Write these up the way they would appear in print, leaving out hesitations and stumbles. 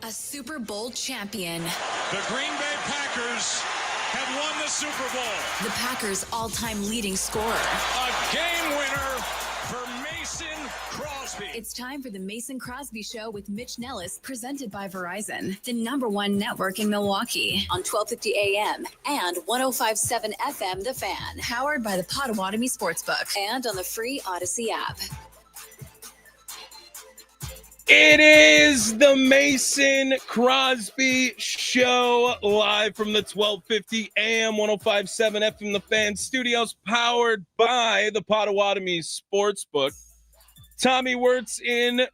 A Super Bowl champion. The Green Bay Packers have won the Super Bowl. The Packers' all-time leading scorer. A game winner for Mason Crosby. It's time for the Mason Crosby Show with Mitch Nellis, presented by Verizon, the #1 network in Milwaukee, on 1250 AM and 105.7 FM The Fan, powered by the Potawatomi Sportsbook, and on the free Odyssey app. It is the Mason Crosby Show, live from the 1250 AM 105.7 FM The Fan studios, powered by the Potawatomi Sportsbook. Tommy Wirtz in,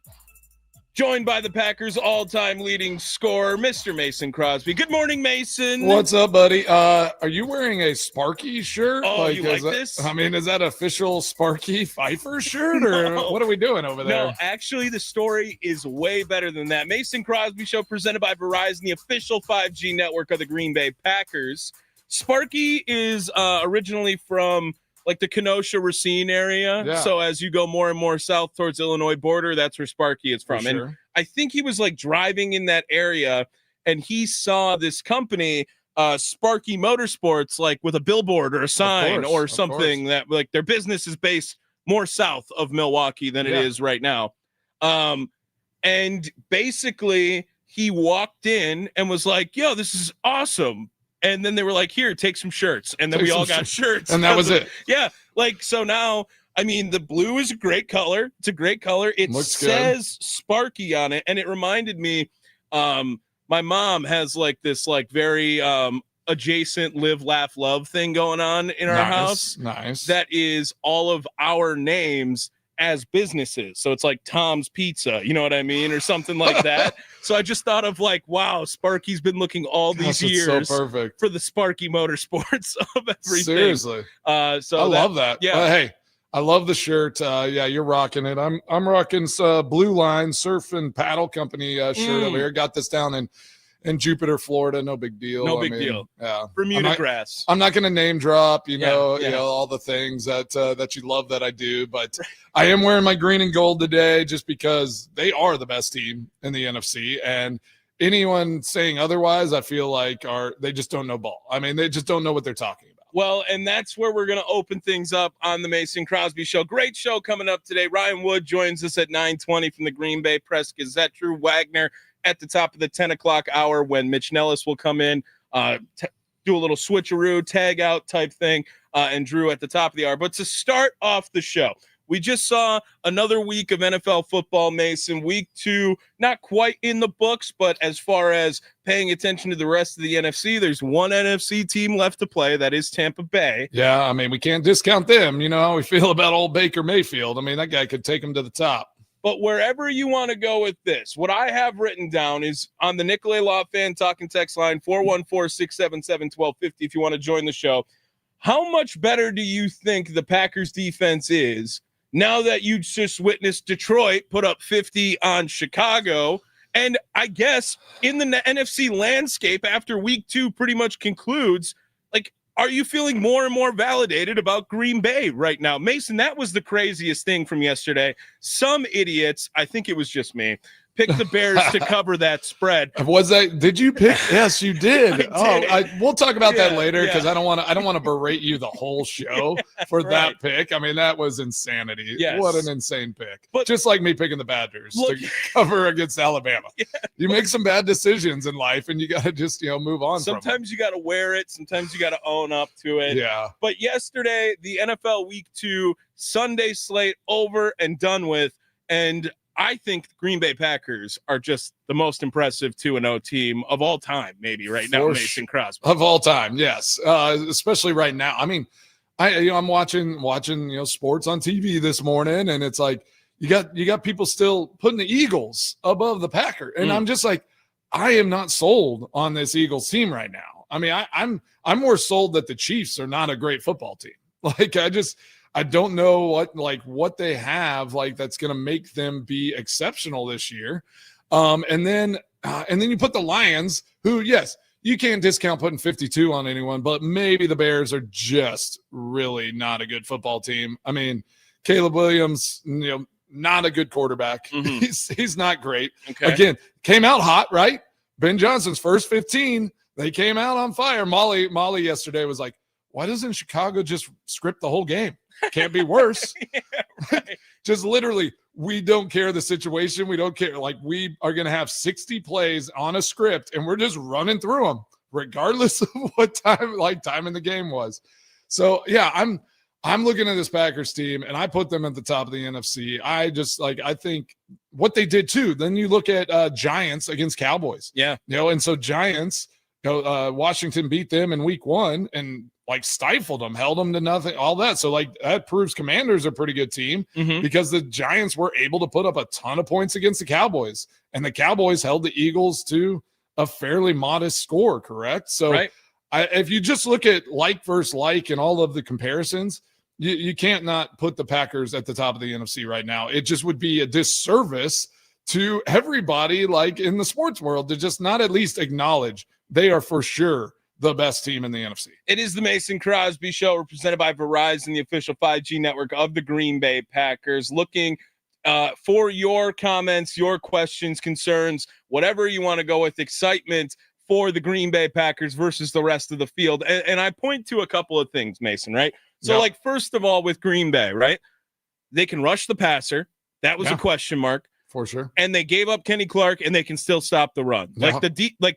joined by the Packers' all-time leading scorer, Mr. Mason Crosby. Good morning, Mason. What's up, buddy? Are you wearing a Sparky shirt? Oh, you like this? I mean, is that official Sparky Pfeiffer shirt, or No. What are we doing over there? No, actually, the story is way better than that. Mason Crosby Show, presented by Verizon, the official 5G network of the Green Bay Packers. Sparky is originally from like the Kenosha Racine area. Yeah. So as you go more and more south towards Illinois border, that's where Sparky is from. For sure. And I think he was like driving in that area and he saw this company, Sparky Motorsports, like with a billboard or a sign or something that like their business is based more south of Milwaukee than it is right now. And basically he walked in and was like, yo, this is awesome. And then they were like, here, take some shirts. And then we all got shirts. And that was it. Yeah. Like, so now, I mean, the blue is a great color. It's a great color. It Looks says Sparky on it. And it reminded me, my mom has like this, like very adjacent live, laugh, love thing going on in our house. Nice. That is all of our names as businesses. So it's like Tom's Pizza, you know what I mean? Or something like that. So I just thought of like, wow, Sparky's been looking all these years so perfect for the Sparky Motorsports of everything. Seriously. So I love that. Yeah. Hey, I love the shirt. Yeah, you're rocking it. I'm rocking Blue Line Surf and Paddle Company shirt over here. Got this down in Jupiter, Florida. No big deal. No big deal. Yeah. Bermuda grass. I'm not going to name drop, you know, Yeah. all the things that you love that I do, but I am wearing my green and gold today just because they are the best team in the NFC, and anyone saying otherwise, I feel like they just don't know ball. I mean, they just don't know what they're talking about. Well, and that's where we're going to open things up on the Mason Crosby Show. Great show coming up today. Ryan Wood joins us at 9:20 from the Green Bay Press-Gazette. Drew Wagner at the top of the 10 o'clock hour when Mitch Nellis will come in, do a little switcheroo, tag out type thing, and Drew at the top of the hour. But to start off the show, we just saw another week of NFL football, Mason. Week 2, not quite in the books, but as far as paying attention to the rest of the NFC, there's one NFC team left to play. That is Tampa Bay. Yeah, I mean, we can't discount them. You know how we feel about old Baker Mayfield. I mean, that guy could take them to the top. But wherever you want to go with this, what I have written down is on the Nicolay Law Fan Talking Text line, 414-677-1250 if you want to join the show. How much better do you think the Packers defense is now that you just witnessed Detroit put up 50 on Chicago? And I guess in the NFC landscape after week 2 pretty much concludes, like, are you feeling more and more validated about Green Bay right now? Mason, that was the craziest thing from yesterday. Some idiots, I think it was just me, picked the Bears to cover that spread. Was that? Did you pick? Yes, you did. We'll talk about that later because I don't want to berate you the whole show for that pick. I mean, that was insanity. Yes. What an insane pick. But just like me picking the Badgers to cover against Alabama. Yeah. You make some bad decisions in life, and you got to just move on. Sometimes you got to wear it. Sometimes you got to own up to it. Yeah. But yesterday, the NFL Week 2 Sunday slate over and done with, and I think the Green Bay Packers are just the most impressive 2-0 team of all time, maybe right now, Mason Crosby. Of all time, yes. Especially right now. I mean, I'm watching sports on TV this morning, and it's like you got people still putting the Eagles above the Packers. And I'm just like, I am not sold on this Eagles team right now. I mean, I'm more sold that the Chiefs are not a great football team. Like, I don't know what they have that's going to make them be exceptional this year. And then you put the Lions, who, yes, you can't discount putting 52 on anyone, but maybe the Bears are just really not a good football team. I mean, Caleb Williams, not a good quarterback. He's not great. Okay. Again, came out hot, right? Ben Johnson's first 15, they came out on fire. Molly yesterday was like, why doesn't Chicago just script the whole game? Can't be worse. Right. Just literally, we don't care the situation. We don't care. Like, we are going to have 60 plays on a script, and we're just running through them, regardless of what time in the game was. So, yeah, I'm looking at this Packers team, and I put them at the top of the NFC. I think what they did too. Then you look at Giants against Cowboys. Yeah. And so Giants, Washington beat them in week 1 and stifled them, held them to nothing, all that. So that proves Commanders are a pretty good team because the Giants were able to put up a ton of points against the Cowboys, and the Cowboys held the Eagles to a fairly modest score, correct? So right. If you just look at like versus like and all of the comparisons, you can't not put the Packers at the top of the NFC right now. It just would be a disservice to everybody in the sports world to just not at least acknowledge they are for sure the best team in the NFC. It is the Mason Crosby Show. We're presented by Verizon, the official 5G network of the Green Bay Packers. Looking for your comments, your questions, concerns, whatever you want to go with, excitement for the Green Bay Packers versus the rest of the field. And I point to a couple of things, Mason, right? So, first of all, with Green Bay, right? They can rush the passer. That was a question mark. For sure. And they gave up Kenny Clark, and they can still stop the run. Yeah.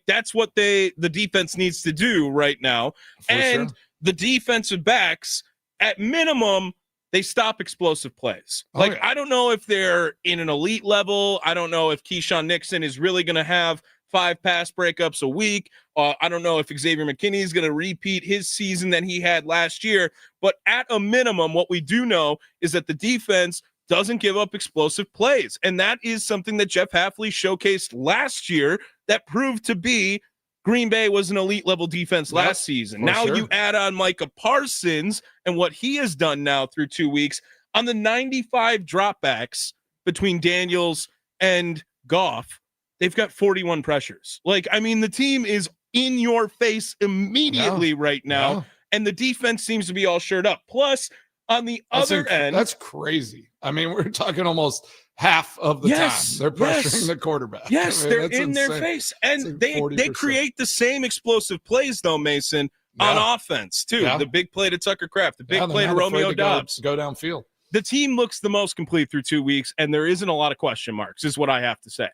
That's what the defense needs to do right now. The defensive backs, at minimum, they stop explosive plays. I don't know if they're in an elite level. I don't know if Keyshawn Nixon is really going to have 5 pass breakups a week. I don't know if Xavier McKinney is going to repeat his season that he had last year. But at a minimum, what we do know is that the defense doesn't give up explosive plays. And that is something that Jeff Hafley showcased last year that proved to be Green Bay was an elite level defense last season. Now you add on Micah Parsons and what he has done now through 2 weeks on the 95 dropbacks between Daniels and Goff. They've got 41 pressures. The team is in your face immediately right now. Yeah. And the defense seems to be all shored up. Plus, on the other end, that's crazy. We're talking almost half of the time they're pressuring the quarterback. Yes, they're in their face. And they create the same explosive plays, though, Mason, on offense, too. Yeah. The big play to Tucker Kraft, the big play to Romeo Doubs. Go downfield. The team looks the most complete through 2 weeks, and there isn't a lot of question marks, is what I have to say.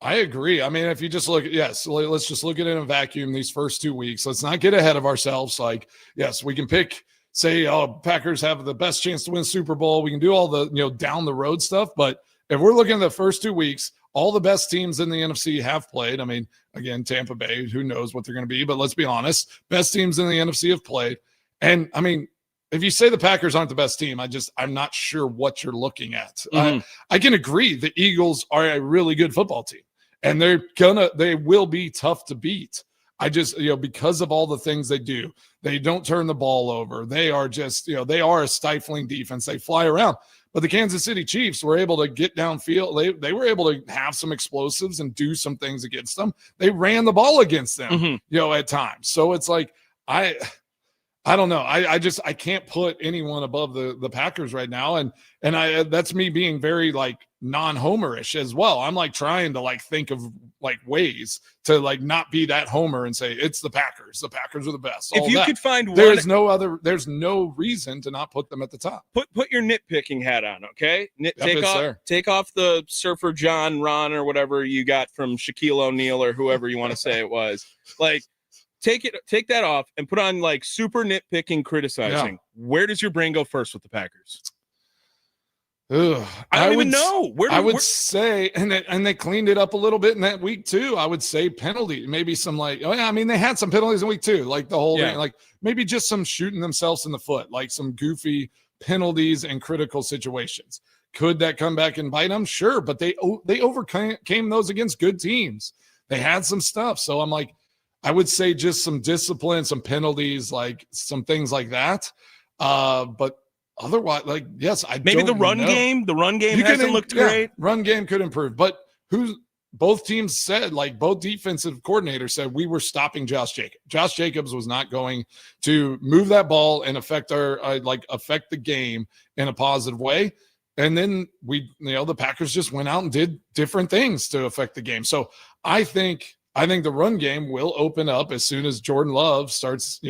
I agree. If you just look at, let's just look at it in a vacuum these first 2 weeks. Let's not get ahead of ourselves. We can say, Packers have the best chance to win Super Bowl. We can do all the, down the road stuff. But if we're looking at the first 2 weeks, all the best teams in the NFC have played. Again, Tampa Bay, who knows what they're going to be, but let's be honest. Best teams in the NFC have played. And if you say the Packers aren't the best team, I'm not sure what you're looking at. I can agree the Eagles are a really good football team, and they will be tough to beat. Because of all the things they do, they don't turn the ball over. They are they are a stifling defense. They fly around. But the Kansas City Chiefs were able to get downfield. They were able to have some explosives and do some things against them. They ran the ball against them, at times. So it's I don't know. I can't put anyone above the Packers right now. And that's me being very non-homerish as well. I'm trying to think of ways to not be that homer and say it's the Packers. The Packers are the best. If you could find one, there's no reason to not put them at the top. Put your nitpicking hat on, okay? Take off the Surfer John, Ron, or whatever you got from Shaquille O'Neal or whoever you want to say it was. Take that off and put on super nitpicking, criticizing. Yeah. Where does your brain go first with the Packers? Ugh, I don't even know. I would say, and they cleaned it up a little bit in that week too. I would say penalty, maybe some they had some penalties in week 2, the whole thing, maybe just some shooting themselves in the foot, some goofy penalties in critical situations. Could that come back and bite them? Sure, but they overcame those against good teams. They had some stuff, so I'm I would say just some discipline, some penalties, some things like that. But otherwise, yes, maybe the run game. The run game hasn't looked great. Run game could improve, but both teams said, both defensive coordinators said, we were stopping Josh Jacobs. Josh Jacobs was not going to move that ball and affect the game in a positive way. And then the Packers just went out and did different things to affect the game. So I think the run game will open up as soon as Jordan Love starts,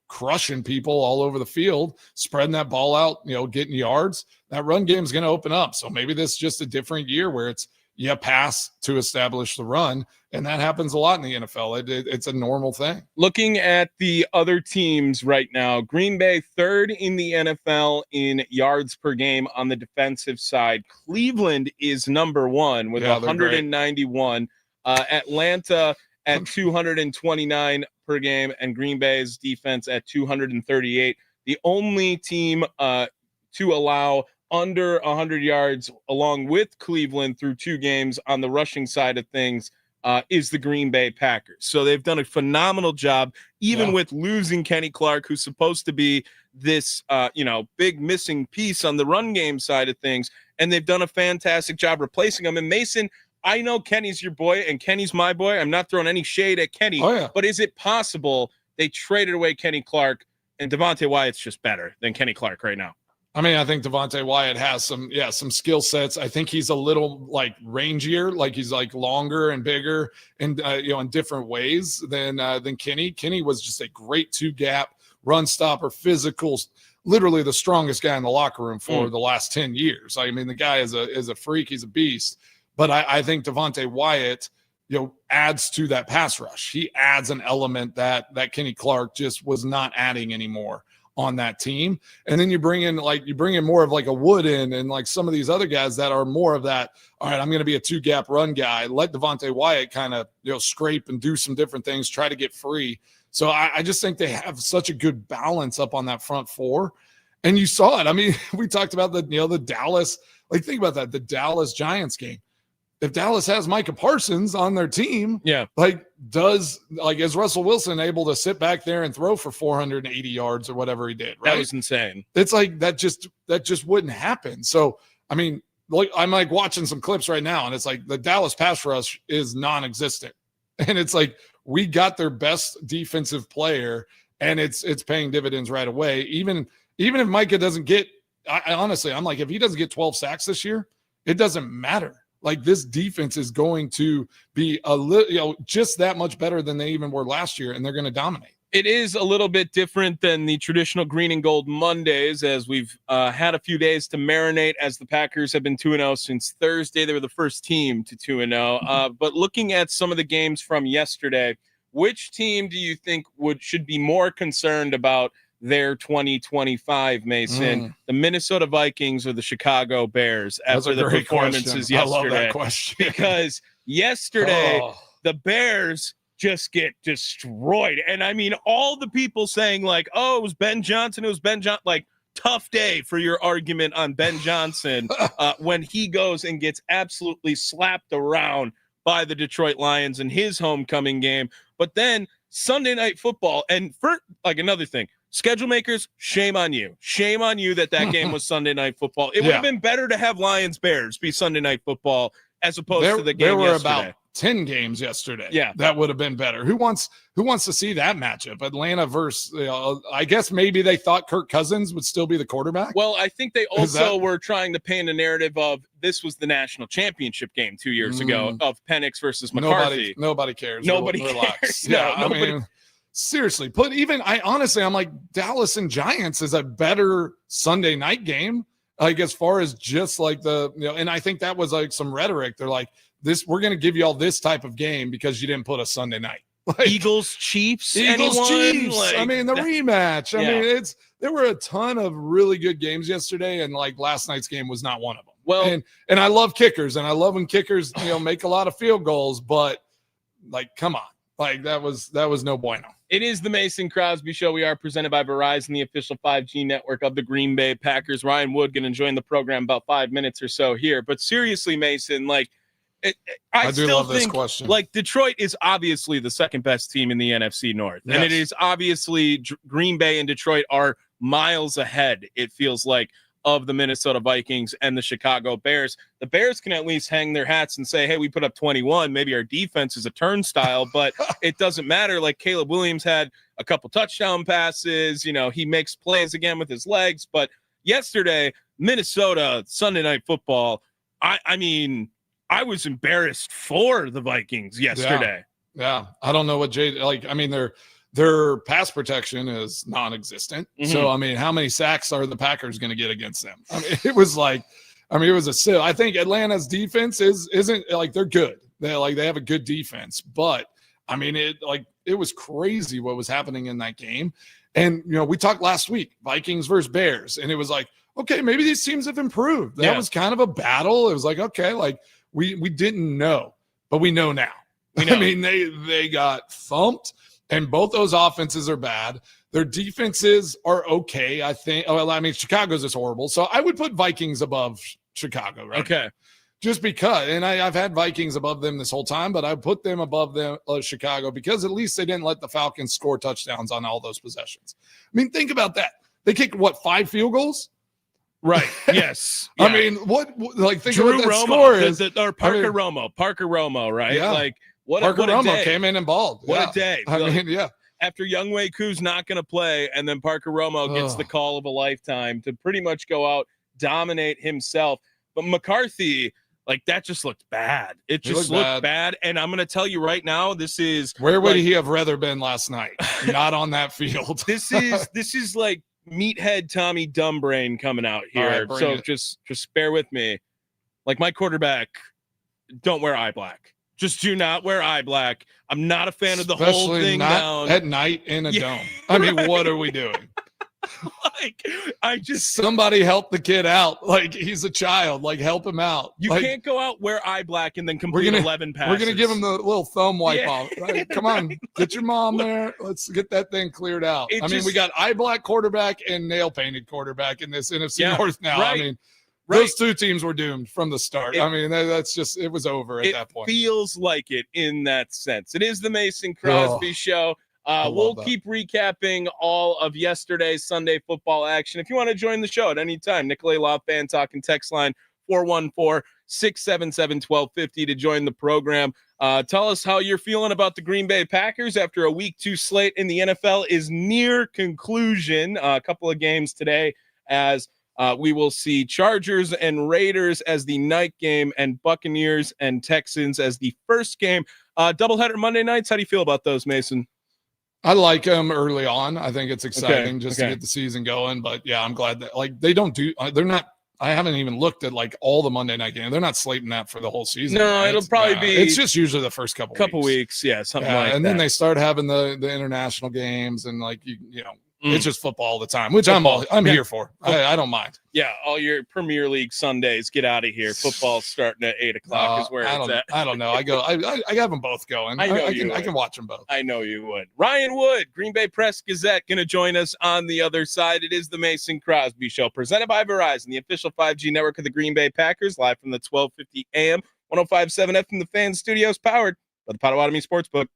crushing people all over the field, spreading that ball out, getting yards. That run game is going to open up. So maybe this is just a different year where it's pass to establish the run. And that happens a lot in the NFL. It's a normal thing. Looking at the other teams right now, Green Bay third in the NFL in yards per game on the defensive side. Cleveland is number one with 191. Atlanta at 229 per game, and Green Bay's defense at 238. The only team to allow under 100 yards along with Cleveland through 2 games on the rushing side of things is the Green Bay Packers. So they've done a phenomenal job, even with losing Kenny Clark, who's supposed to be this, big missing piece on the run game side of things. And they've done a fantastic job replacing him. And Mason, I know Kenny's your boy and Kenny's my boy. I'm not throwing any shade at Kenny, but is it possible they traded away Kenny Clark and Devontae Wyatt's just better than Kenny Clark right now? I mean, I think Devontae Wyatt has some skill sets. I think he's a little rangier, he's longer and bigger and, in different ways than Kenny. Kenny was just a great 2-gap run stopper, physical, literally the strongest guy in the locker room for the last 10 years. I mean, the guy is a freak. He's a beast. But I think Devontae Wyatt, adds to that pass rush. He adds an element that Kenny Clark just was not adding anymore on that team. And then you bring in more of a Wood in and some of these other guys that are more of that, all right, I'm going to be a 2-gap run guy. Let Devontae Wyatt kind of, scrape and do some different things, try to get free. So I just think they have such a good balance up on that front four. And you saw it. I mean, we talked about the Dallas, think about that, the Dallas Giants game. If Dallas has Micah Parsons on their team, is Russell Wilson able to sit back there and throw for 480 yards or whatever he did? Right? That was insane. It's that just wouldn't happen. So, I mean, I'm watching some clips right now, and it's the Dallas pass rush is non-existent. And it's we got their best defensive player, and it's paying dividends right away. Even if Micah doesn't get, I honestly, I'm if he doesn't get 12 sacks this year, it doesn't matter. This defense is going to be a little, just that much better than they even were last year, and they're going to dominate. It is a little bit different than the traditional green and gold Mondays, as we've had a few days to marinate, as the Packers have been 2-0 since Thursday. They were the first team to 2-0. But looking at some of the games from yesterday, which team do you think should be more concerned about their 2025, Mason? The Minnesota Vikings or the Chicago Bears after the performances yesterday? I love that question. Because yesterday, the Bears just get destroyed. And I mean, all the people saying it was Ben Johnson, tough day for your argument on Ben Johnson when he goes and gets absolutely slapped around by the Detroit Lions in his homecoming game. But then Sunday Night Football, and for another thing, schedule makers, shame on you. Shame on you that game was Sunday Night Football. It would have been better to have Lions-Bears be Sunday Night Football as opposed to the game yesterday. There were about 10 games yesterday. Yeah. That would have been better. Who wants to see that matchup? Atlanta versus, I guess maybe they thought Kirk Cousins would still be the quarterback. Well, I think they also were trying to paint a narrative of this was the national championship game 2 years ago of Penix versus McCarthy. Nobody cares. Nobody Relax. cares. Yeah, I mean, seriously, I'm Dallas and Giants is a better Sunday night game. As far as just and I think that was some rhetoric. They're we're going to give you all this type of game because you didn't put a Sunday night. Eagles Chiefs. The rematch. I mean, there were a ton of really good games yesterday, and last night's game was not one of them. Well, and I love kickers, and I love when kickers make a lot of field goals, but come on, that was no bueno. It is the Mason Crosby Show. We are presented by Verizon, the official 5G network of the Green Bay Packers. Ryan Wood going to join the program about 5 minutes or so here. But seriously, Mason, I do love this question. Detroit is obviously the second best team in the NFC North. Yes. And it is obviously Green Bay and Detroit are miles ahead, it feels like, of the Minnesota Vikings and the Chicago Bears. The Bears can at least hang their hats and say, hey, we put up 21. Maybe our defense is a turnstile, but it doesn't matter. Caleb Williams had a couple touchdown passes. He makes plays again with his legs. But yesterday, Minnesota Sunday Night Football. I mean, I was embarrassed for the Vikings yesterday. Yeah. I don't know what I mean, their pass protection is non-existent. Mm-hmm. So, I mean, how many sacks are the Packers going to get against them? I mean, it was a sieve. I think Atlanta's defense isn't like they're good. They have a good defense, but I mean, it was crazy what was happening in that game. And, we talked last week, Vikings versus Bears, and it was like, okay, maybe these teams have improved. That was kind of a battle. It was like, okay, like we didn't know, but we know now. I mean, they got thumped, and both those offenses are bad. Their defenses are okay, I think. Well, I mean, Chicago's is horrible. So I would put Vikings above Chicago, right? Okay. Just because, and I've had Vikings above them this whole time, but I put them above them Chicago because at least they didn't let the Falcons score touchdowns on all those possessions. I mean, think about that. They kicked 5 field goals? Right. Yes. Yeah. I mean, think Drew of what that Romo, score is. Parker Romo, right? Yeah. Like Parker what a Romo day. came in and balled. What a day. I mean, yeah. After Younghoe Koo's not going to play, and then Parker Romo gets the call of a lifetime to pretty much go out, dominate himself. But McCarthy, that just looked bad. It just looked bad. And I'm going to tell you right now, this is where would he have rather been last night? Not on that field. This is like meathead Tommy Dumbbrain coming out here. Right, so just bear with me. Like my quarterback, don't wear eye black. Just do not wear eye black. I'm not a fan of the whole thing down at night in a dome. I mean, what are we doing? Somebody help the kid out. Like, he's a child. Like, help him out. You can't go out, wear eye black, and then complete 11 passes. We're gonna give him the little thumb wipe off. Right? Come on, get your mom there. Let's get that thing cleared out. We got eye black quarterback and nail painted quarterback in this NFC North now. Right. I mean, those two teams were doomed from the start. That's just, it was over at that point. It feels like it in that sense. It is the Mason Crosby Show. We'll keep recapping all of yesterday's Sunday football action. If you want to join the show at any time, Nicolay Law Fan Talking text line 414-677-1250 to join the program. Tell us how you're feeling about the Green Bay Packers after a week 2 slate in the NFL is near conclusion. A couple of games today as we will see Chargers and Raiders as the night game and Buccaneers and Texans as the first game. Doubleheader Monday nights. How do you feel about those, Mason? I like them early on. I think it's exciting to get the season going. But yeah, I'm glad that they're not. I haven't even looked at all the Monday night games. They're not slating that for the whole season. No, it'll probably be. It's just usually the first couple weeks. Yeah, something like that. And then they start having the international games and it's just football all the time, which I'm here for. I don't mind. Yeah, all your Premier League Sundays, get out of here. Football's starting at 8:00 is where it's at. I don't know. I have them both going. I can watch them both. I know you would. Ryan Wood, Green Bay Press Gazette, going to join us on the other side. It is the Mason Crosby Show, presented by Verizon, the official 5G network of the Green Bay Packers, live from the 1250 AM, 105.7 FM, the Fan Studios, powered by the Potawatomi Sportsbook.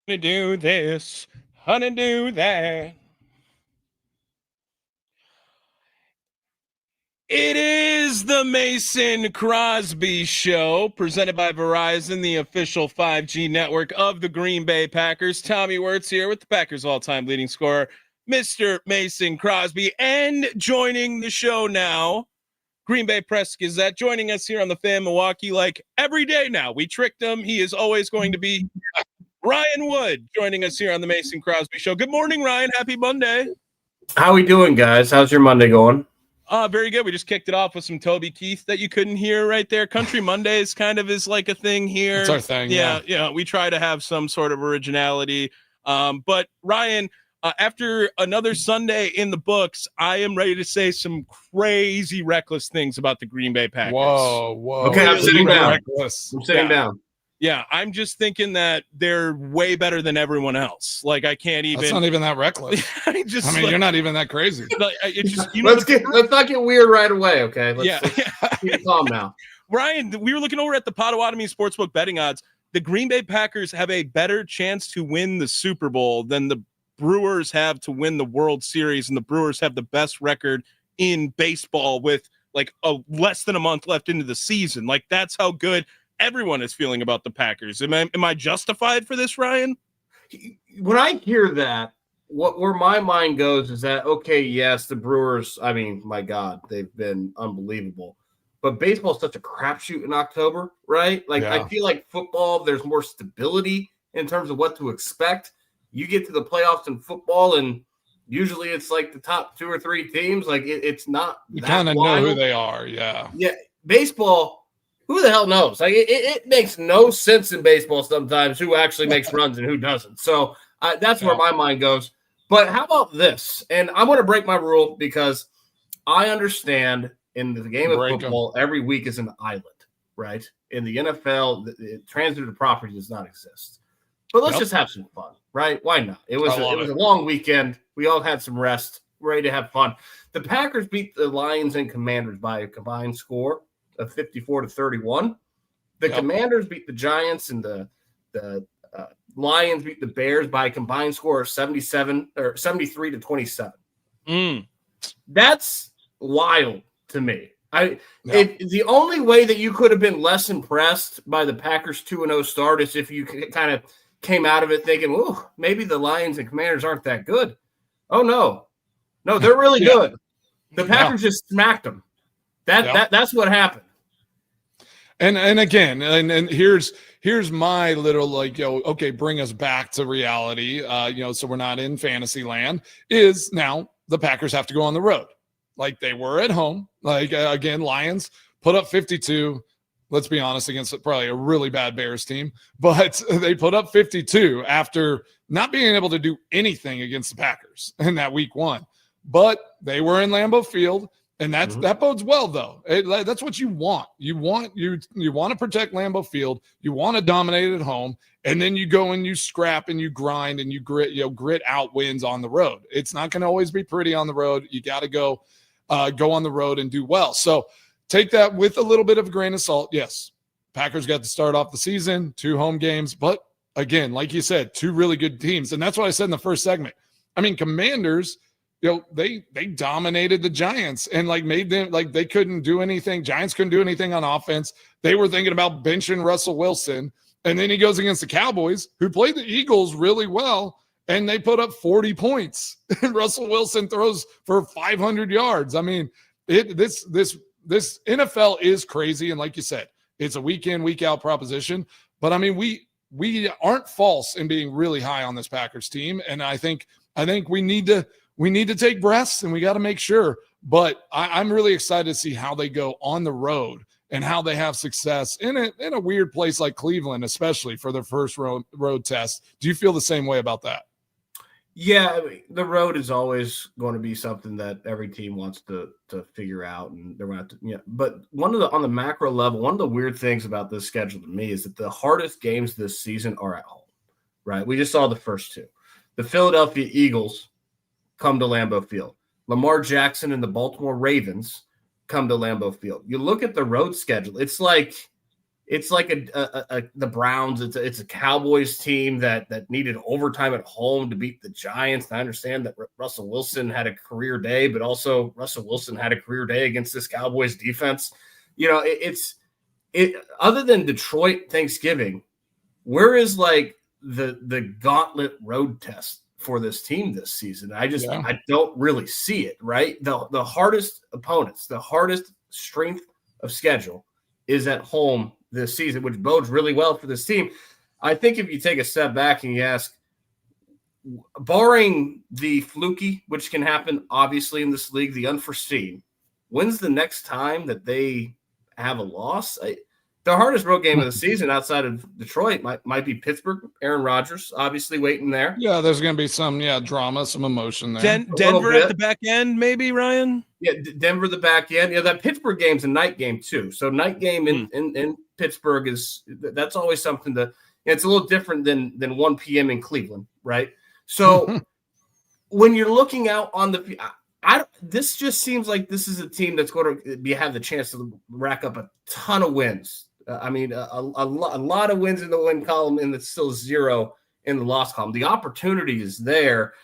to do this, honey, do that. It is the Mason Crosby Show, presented by Verizon, the official 5G network of the Green Bay Packers. Tommy Wirtz here with the Packers' all-time leading scorer, Mr. Mason Crosby, and joining the show now, Green Bay Press Gazette, joining us here on the Fan Milwaukee like every day now. We tricked him. He is always going to be Ryan Wood, joining us here on the Mason Crosby Show. Good morning, Ryan. Happy Monday. How we doing, guys? How's your Monday going? Very good. We just kicked it off with some Toby Keith that you couldn't hear right there. Country Mondays kind of is like a thing here. It's our thing. Yeah. We try to have some sort of originality. But Ryan, after another Sunday in the books, I am ready to say some crazy reckless things about the Green Bay Packers. Whoa. Okay, I'm sitting down. Reckless. I'm sitting down. Yeah, I'm just thinking that they're way better than everyone else. Like, I can't even. That's not even that reckless. You're not even that crazy. It's just, Let's not get weird right away, okay? Let's keep it calm now. Ryan, we were looking over at the Potawatomi Sportsbook betting odds. The Green Bay Packers have a better chance to win the Super Bowl than the Brewers have to win the World Series, and the Brewers have the best record in baseball with like less than a month left into the season. Like, that's how good everyone is feeling about the Packers. Am I justified for this, Ryan? When I hear that, where my mind goes is that, okay, yes, the Brewers, I mean, my God, they've been unbelievable. But baseball is such a crapshoot in October, right? Like, I feel like football, there's more stability in terms of what to expect. You get to the playoffs in football, and usually it's like the top 2 or 3 teams. Like, it's not. You kind of know who they are, yeah. Yeah, baseball. Who the hell knows? Like it makes no sense in baseball sometimes who actually makes runs and who doesn't. So that's where my mind goes. But how about this? And I'm going to break my rule because I understand in the game of football, every week is an island, right? In the NFL, the transitive property does not exist. But let's just have some fun, right? Why not? It was a long weekend. We all had some rest, ready to have fun. The Packers beat the Lions and Commanders by a combined score of 54-31. The Commanders beat the Giants, and the Lions beat the Bears by a combined score of 73-27. That's wild to me. The only way that you could have been less impressed by the Packers 2-0 start is if you kind of came out of it thinking, "Oh, maybe the Lions and Commanders aren't that good." Oh no, they're really good. The Packers just smacked them. That's what happened. And again, and here's my little okay, bring us back to reality. So we're not in fantasy land. Is now the Packers have to go on the road, like they were at home. Like again, Lions put up 52. Let's be honest, against probably a really bad Bears team, but they put up 52 after not being able to do anything against the Packers in that week 1. But they were in Lambeau Field. And that bodes well, though. That's what you want. You want to protect Lambeau Field. You want to dominate at home, and then you go and you scrap and you grind and you grit out wins on the road. It's not going to always be pretty on the road. You got to go on the road and do well. So take that with a little bit of a grain of salt. Yes, Packers got to start off the season, 2 home games, but again, like you said, 2 really good teams, and that's what I said in the first segment. I mean, Commanders. They dominated the Giants and made them they couldn't do anything. Giants couldn't do anything on offense. They were thinking about benching Russell Wilson. And then he goes against the Cowboys, who played the Eagles really well, and they put up 40 points. And Russell Wilson throws for 500 yards. I mean, this NFL is crazy. And like you said, it's a week in, week out proposition. But I mean, we aren't false in being really high on this Packers team. And I think we need to take breaths, and we got to make sure. But I'm really excited to see how they go on the road and how they have success in a weird place like Cleveland, especially for their first road test. Do you feel the same way about that? Yeah, I mean, the road is always going to be something that every team wants to figure out, and they're going to have to. Yeah, but on the macro level, one of the weird things about this schedule to me is that the hardest games this season are at home. Right? We just saw the first 2. The Philadelphia Eagles come to Lambeau Field. Lamar Jackson and the Baltimore Ravens come to Lambeau Field. You look at the road schedule; it's like it's like the Browns. It's a Cowboys team that needed overtime at home to beat the Giants. And I understand that Russell Wilson had a career day, but also Russell Wilson had a career day against this Cowboys defense. It's other than Detroit Thanksgiving, where is like the gauntlet road test for this team this season? I don't really see it, right? The hardest opponents, the hardest strength of schedule is at home this season, which bodes really well for this team. I think if you take a step back and you ask, barring the fluky, which can happen obviously in this league, the unforeseen, when's the next time that they have a loss? The hardest road game of the season outside of Detroit might be Pittsburgh. Aaron Rodgers obviously waiting there. Yeah, there's going to be some drama, some emotion there. Denver at the back end, maybe, Ryan? Yeah, Denver the back end. That Pittsburgh game's a night game too. So night game in Pittsburgh that's always something to. It's a little different than 1 p.m. in Cleveland, right? So when you're looking out on this just seems like this is a team that's going to have the chance to rack up a ton of wins. A lot of wins in the win column, and it's still 0 in the loss column. The opportunity is there,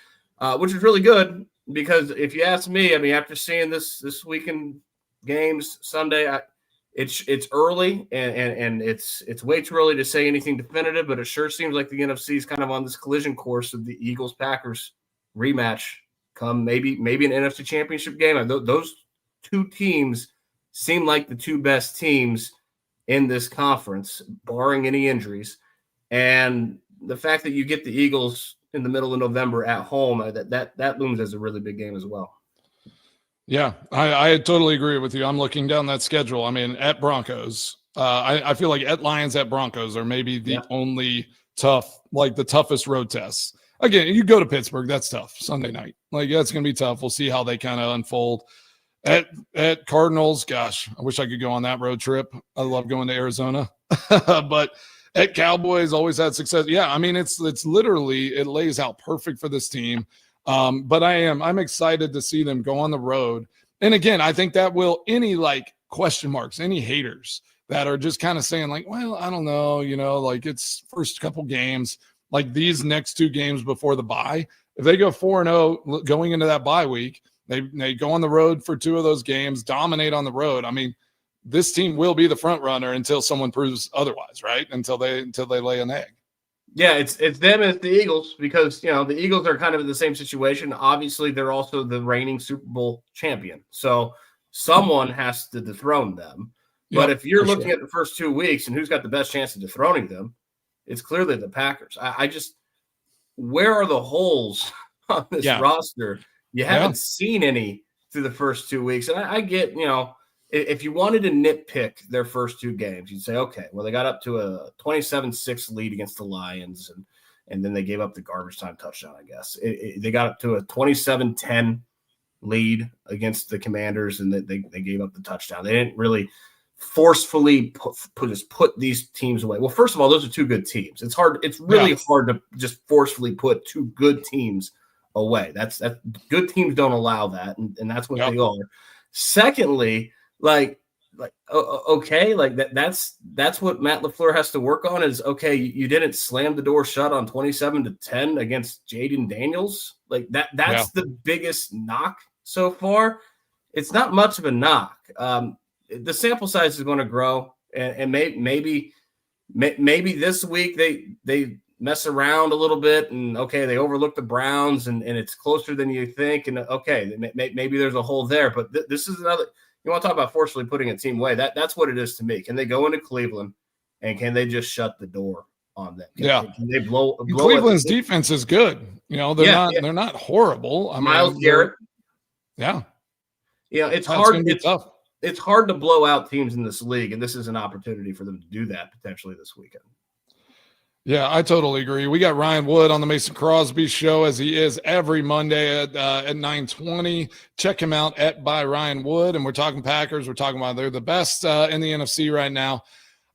which is really good because if you ask me, after seeing this weekend games Sunday, it's early and it's way too early to say anything definitive, but it sure seems like the NFC is kind of on this collision course of the Eagles-Packers rematch come maybe an NFC Championship game. Those two teams seem like the two best teams in this conference, barring any injuries. And the fact that you get the Eagles in the middle of November at home, that looms as a really big game as well. Yeah, I totally agree with you. I'm looking down that schedule. At Broncos, I feel like at Lions, at Broncos are maybe the only the toughest road tests. Again, you go to Pittsburgh, that's tough. Sunday night. That's going to be tough. We'll see how they kind of unfold. At Cardinals, gosh, I wish I could go on that road trip. I love going to Arizona. But at Cowboys, always had success. Yeah, it's literally, it lays out perfect for this team. But I'm excited to see them go on the road. And again, I think that will any question marks, any haters that are just kind of saying well, I don't know, it's first couple games, these next 2 games before the bye. If they go 4-0 going into that bye week, they go on the road for 2 of those games, dominate on the road. This team will be the front runner until someone proves otherwise, right? Until they lay an egg. Yeah, it's them as the Eagles because, the Eagles are kind of in the same situation. Obviously, they're also the reigning Super Bowl champion. So someone has to dethrone them. But if you're looking at the first 2 weeks and who's got the best chance of dethroning them, it's clearly the Packers. Where are the holes on this roster? You haven't seen any through the first 2 weeks. And I get, if you wanted to nitpick their first 2 games, you'd say, okay, well, they got up to a 27-6 lead against the Lions, and then they gave up the garbage time touchdown, I guess. They got up to a 27-10 lead against the Commanders, and they gave up the touchdown. They didn't really forcefully put these teams away. Well, first of all, those are 2 good teams. It's really hard to just forcefully put 2 good teams away. That's good teams don't allow that, and that's what they are. Secondly, that's what Matt LaFleur has to work on is, okay, you didn't slam the door shut on 27-10 against Jaden Daniels. That's the biggest knock so far. It's not much of a knock. The sample size is going to grow, and maybe this week they mess around a little bit, and okay, they overlook the Browns, and it's closer than you think, and okay, maybe there's a hole there. But this is another. You want to talk about forcefully putting a team away? That's what it is to me. Can they go into Cleveland, and can they just shut the door on them? Can they blow Cleveland's defense is good. They're not horrible. Myles Garrett. Yeah. It's hard. It's hard to blow out teams in this league, and this is an opportunity for them to do that potentially this weekend. Yeah, I totally agree. We got Ryan Wood on the Mason Crosby show, as he is every Monday at 9:20. Check him out at by Ryan Wood. And we're talking Packers. We're talking about they're the best in the NFC right now.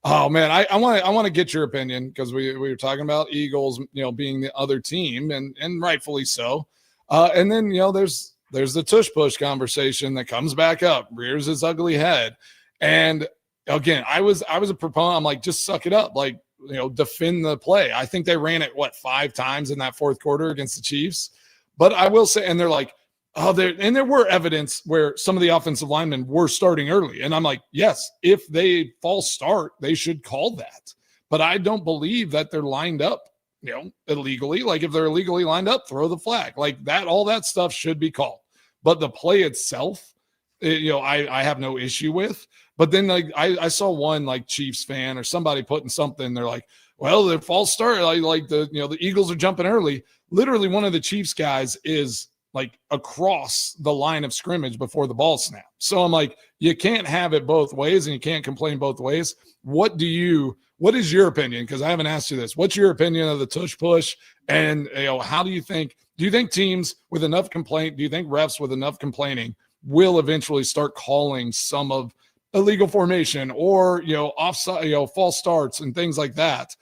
Oh man, I want to get your opinion because we were talking about Eagles, being the other team, and rightfully so. And then there's the tush push conversation that comes back up, rears its ugly head, and again, I was a proponent. I'm like, just suck it up. Like, defend the play. I think they ran it 5 times in that fourth quarter against the Chiefs. But I will say, and they're like, there were evidence where some of the offensive linemen were starting early. And I'm like, yes, if they false start, they should call that. But I don't believe that they're lined up, illegally. Like, if they're illegally lined up, throw the flag. Like that, all that stuff should be called. But the play itself, I have no issue with. But then I saw one Chiefs fan or somebody putting something. They're like, well, the false start, the Eagles are jumping early. Literally, one of the Chiefs guys is across the line of scrimmage before the ball snapped. So I'm like, you can't have it both ways, and you can't complain both ways. What is your opinion? Because I haven't asked you this. What's your opinion of the tush push? And how do you think teams with enough complaint, do you think refs with enough complaining will eventually start calling some of illegal formation or offside, false starts and things like that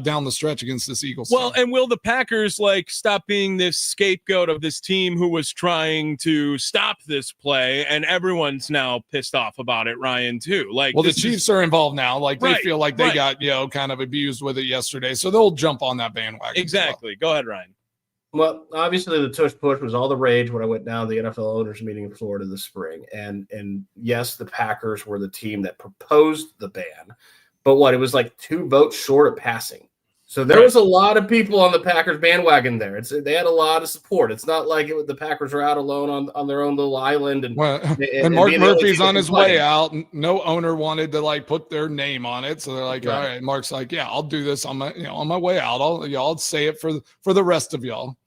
down the stretch against this Eagles team? Well, and will the Packers stop being this scapegoat of this team who was trying to stop this play, and everyone's now pissed off about it, Ryan, too? The Chiefs are involved now. They feel like they got kind of abused with it yesterday, so they'll jump on that bandwagon. Exactly. Go ahead, Ryan. Well, obviously the tush push was all the rage when I went down to the NFL owners meeting in Florida this spring. And yes, the Packers were the team that proposed the ban, but it was 2 votes short of passing. So there was a lot of people on the Packers bandwagon there. They had a lot of support. It's not like the Packers were out alone on their own little island. And Mark Murphy's on his way out. No owner wanted to put their name on it. So they're like, all right, Mark's like, yeah, I'll do this on my way out. I'll say it for the rest of y'all.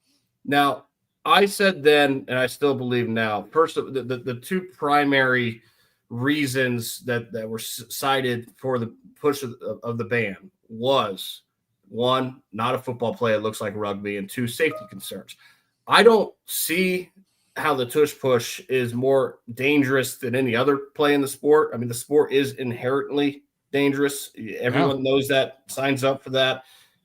Now, I said then, and I still believe now, first, the 2 primary reasons that were cited for the push of the ban was, 1, not a football play. It looks like rugby. And 2, safety concerns. I don't see how the tush push is more dangerous than any other play in the sport. I mean, the sport is inherently dangerous. Everyone knows that, signs up for that.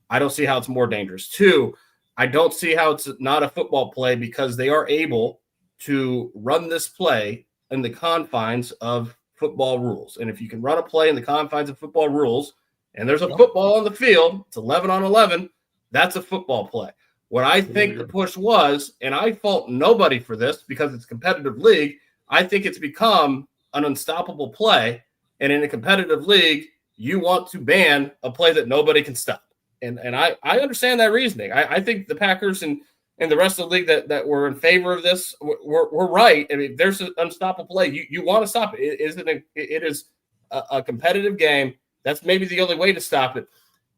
I don't see how it's more dangerous. 2, I don't see how it's not a football play because they are able to run this play in the confines of football rules. And if you can run a play in the confines of football rules, and there's a football on the field, it's 11 on 11, that's a football play. What I think the push was, and I fault nobody for this because it's a competitive league, I think it's become an unstoppable play. And in a competitive league, you want to ban a play that nobody can stop. And I understand that reasoning. I think the Packers and the rest of the league that were in favor of this were right. I mean, there's an unstoppable play. You want to stop it. It is a competitive game. That's maybe the only way to stop it.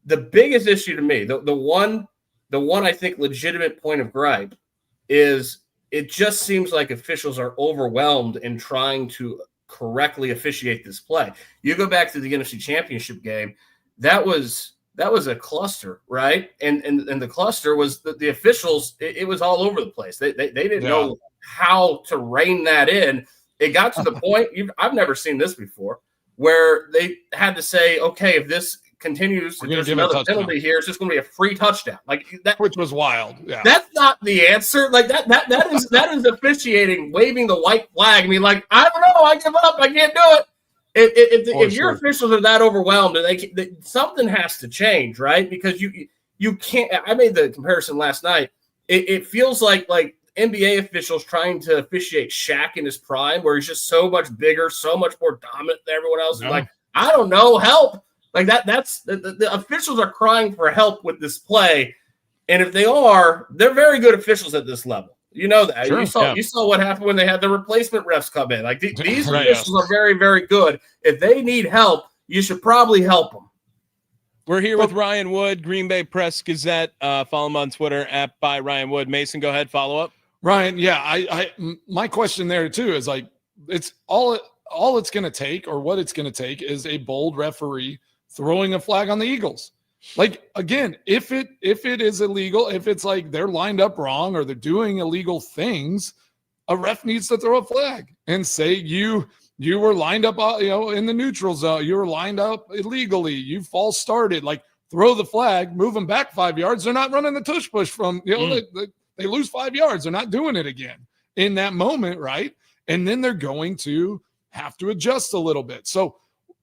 The biggest issue to me, the one I think legitimate point of gripe is it just seems like officials are overwhelmed in trying to correctly officiate this play. You go back to the NFC Championship game, that was a cluster, right? And the cluster was the officials. It was all over the place. They didn't know how to rein that in. It got to the point I've never seen this before, where they had to say, okay, if this continues, if there's another penalty here, it's just going to be a free touchdown. Like that, which was wild. Yeah, that's not the answer. Like that is officiating, waving the white flag. I mean, I don't know, I give up, I can't do it. If your officials are that overwhelmed, something has to change, right? Because you can't. I made the comparison last night. It feels like NBA officials trying to officiate Shaq in his prime, where he's just so much bigger, so much more dominant than everyone else. No. Like, I don't know, help. Like that's the officials are crying for help with this play, and if they are, they're very good officials at this level. You know that. Sure, you saw what happened when they had the replacement refs come in. Like these officials are very, very good. If they need help, you should probably help them. We're here with Ryan Wood, Green Bay Press Gazette. Follow him on Twitter @by Ryan Wood. Mason, go ahead, follow up. Ryan, yeah, my question there too is it's all it's going to take, or what it's going to take, is a bold referee throwing a flag on the Eagles. Like, again, if it is illegal, if it's they're lined up wrong or they're doing illegal things, a ref needs to throw a flag and say you were lined up, in the neutral zone. You were lined up illegally. You false started. Throw the flag, move them back 5 yards. They're not running the tush push from, they lose 5 yards. They're not doing it again in that moment, right? And then they're going to have to adjust a little bit. So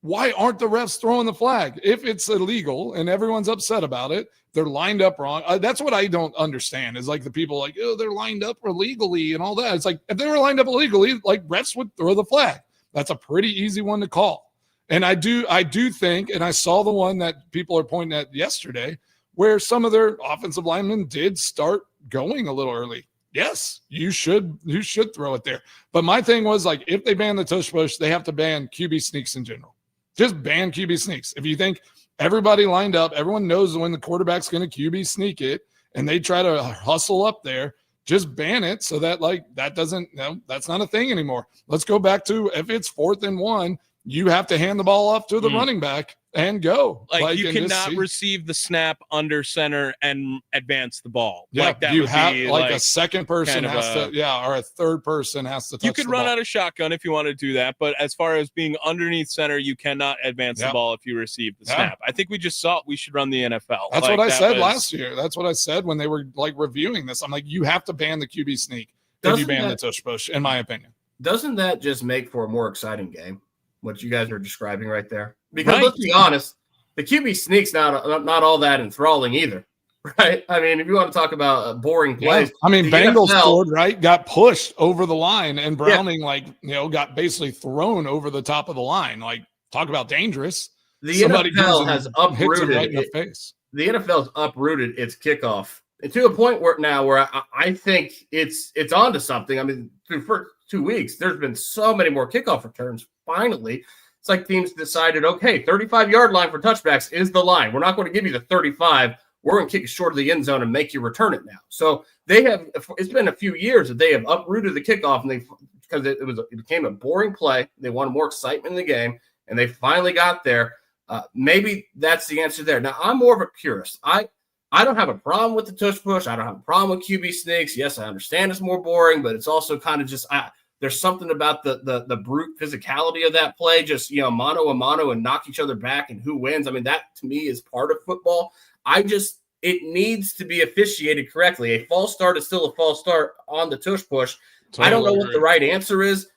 why aren't the refs throwing the flag? If it's illegal and everyone's upset about it, they're lined up wrong. That's what I don't understand is like the people like, oh, they're lined up illegally and all that. It's like, if they were lined up illegally, like refs would throw the flag. That's a pretty easy one to call. And I do think, and I saw the one that people are pointing at yesterday, where some of their offensive linemen did start going a little early. Yes, you should throw it there. But my thing was like, if they ban the tush push, they have to ban QB sneaks in general. Just ban QB sneaks. If you think everybody lined up, everyone knows when the quarterback's going to QB sneak it, and they try to hustle up there, just ban it so that like that doesn't, that's not a thing anymore. Let's go back to if it's 4th and 1, you have to hand the ball off to the running back and go. Like you cannot receive the snap under center and advance the ball. Yeah, like that you would have be like a second person kind of has to, or a third person has to touch you could the run ball. out of shotgun if you want to do that, but as far as being underneath center, you cannot advance the ball if you receive the snap. I think we just saw we should run the NFL. That's what I said last year. That's what I said when they were like reviewing this. I'm like, you have to ban the QB sneak if you ban the tush push, in my opinion. Doesn't that just make for a more exciting game? What you guys are describing right there? Because let's be honest, the QB sneak's not all that enthralling either, right? I mean, if you want to talk about boring plays, I mean, Bengals scored, right? Got pushed over the line, and Browning got basically thrown over the top of the line. Like, talk about dangerous. The NFL has uprooted right in the face. The NFL's uprooted its kickoff to a point where I think it's onto something. I mean, through first 2 weeks, there's been so many more kickoff returns. Finally, it's like teams decided, okay, 35-yard line for touchbacks is the line. We're not going to give you the 35. We're going to kick it short of the end zone and make you return it now. So it's been a few years that they have uprooted the kickoff, and because it became a boring play. They wanted more excitement in the game, and they finally got there. Maybe that's the answer there. Now, I'm more of a purist. I don't have a problem with the tush push. I don't have a problem with QB sneaks. Yes, I understand it's more boring, but it's also kind of just there's something about the brute physicality of that play, just mano a mano and knock each other back and who wins. I mean, that to me is part of football. It needs to be officiated correctly. A false start is still a false start on the tush push. Totally I don't know what the right answer is.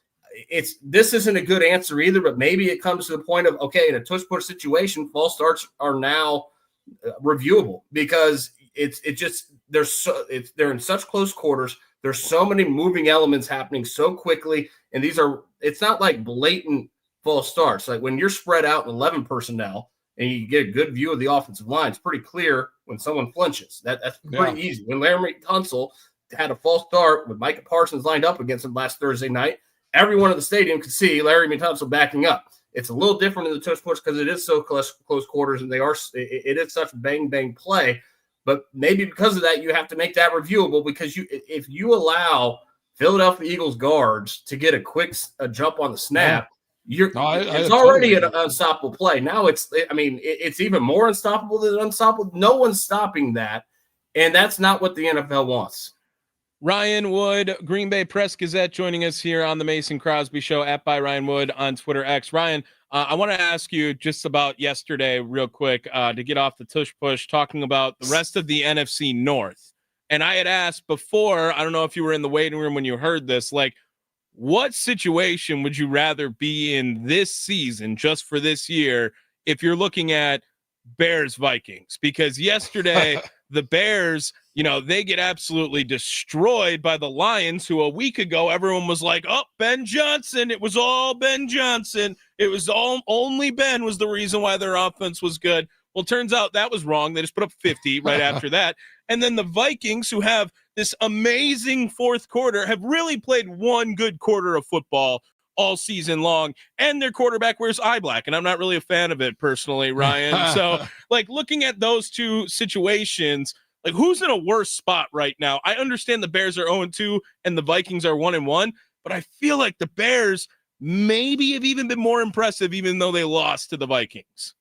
This isn't a good answer either, but maybe it comes to the point of, okay, in a tush push situation, false starts are now reviewable because they're in such close quarters. There's so many moving elements happening so quickly, and it's not like blatant false starts. Like when you're spread out in 11 personnel and you get a good view of the offensive line, it's pretty clear when someone flinches. That's pretty easy. When Larry Tunsil had a false start with Micah Parsons lined up against him last Thursday night, everyone in the stadium could see Larry Tunsil backing up. It's a little different in the tush push because it is so close quarters, and it is such bang play. But maybe because of that, you have to make that reviewable because if you allow Philadelphia Eagles guards to get a quick jump on the snap, it's already an unstoppable play. Now it's even more unstoppable than unstoppable. No one's stopping that, and that's not what the NFL wants. Ryan Wood, Green Bay Press Gazette, joining us here on the Mason Crosby Show @ Ryan Wood on Twitter X. Ryan, I want to ask you just about yesterday real quick to get off the tush push, talking about the rest of the NFC North. And I had asked before, I don't know if you were in the waiting room when you heard this, like, what situation would you rather be in this season, just for this year, if you're looking at Bears-Vikings? Because yesterday, the Bears, they get absolutely destroyed by the Lions, who a week ago, everyone was like, oh, Ben Johnson. It was all Ben Johnson. It was only Ben was the reason why their offense was good. Well, turns out that was wrong. They just put up 50 right after that. And then the Vikings, who have this amazing fourth quarter, have really played one good quarter of football all season long, and their quarterback wears eye black, and I'm not really a fan of it personally, Ryan. So, like, looking at those two situations, like, who's in a worse spot right now? I understand the Bears are 0-2 and the Vikings are 1-1, but I feel like the Bears maybe have even been more impressive, even though they lost to the Vikings.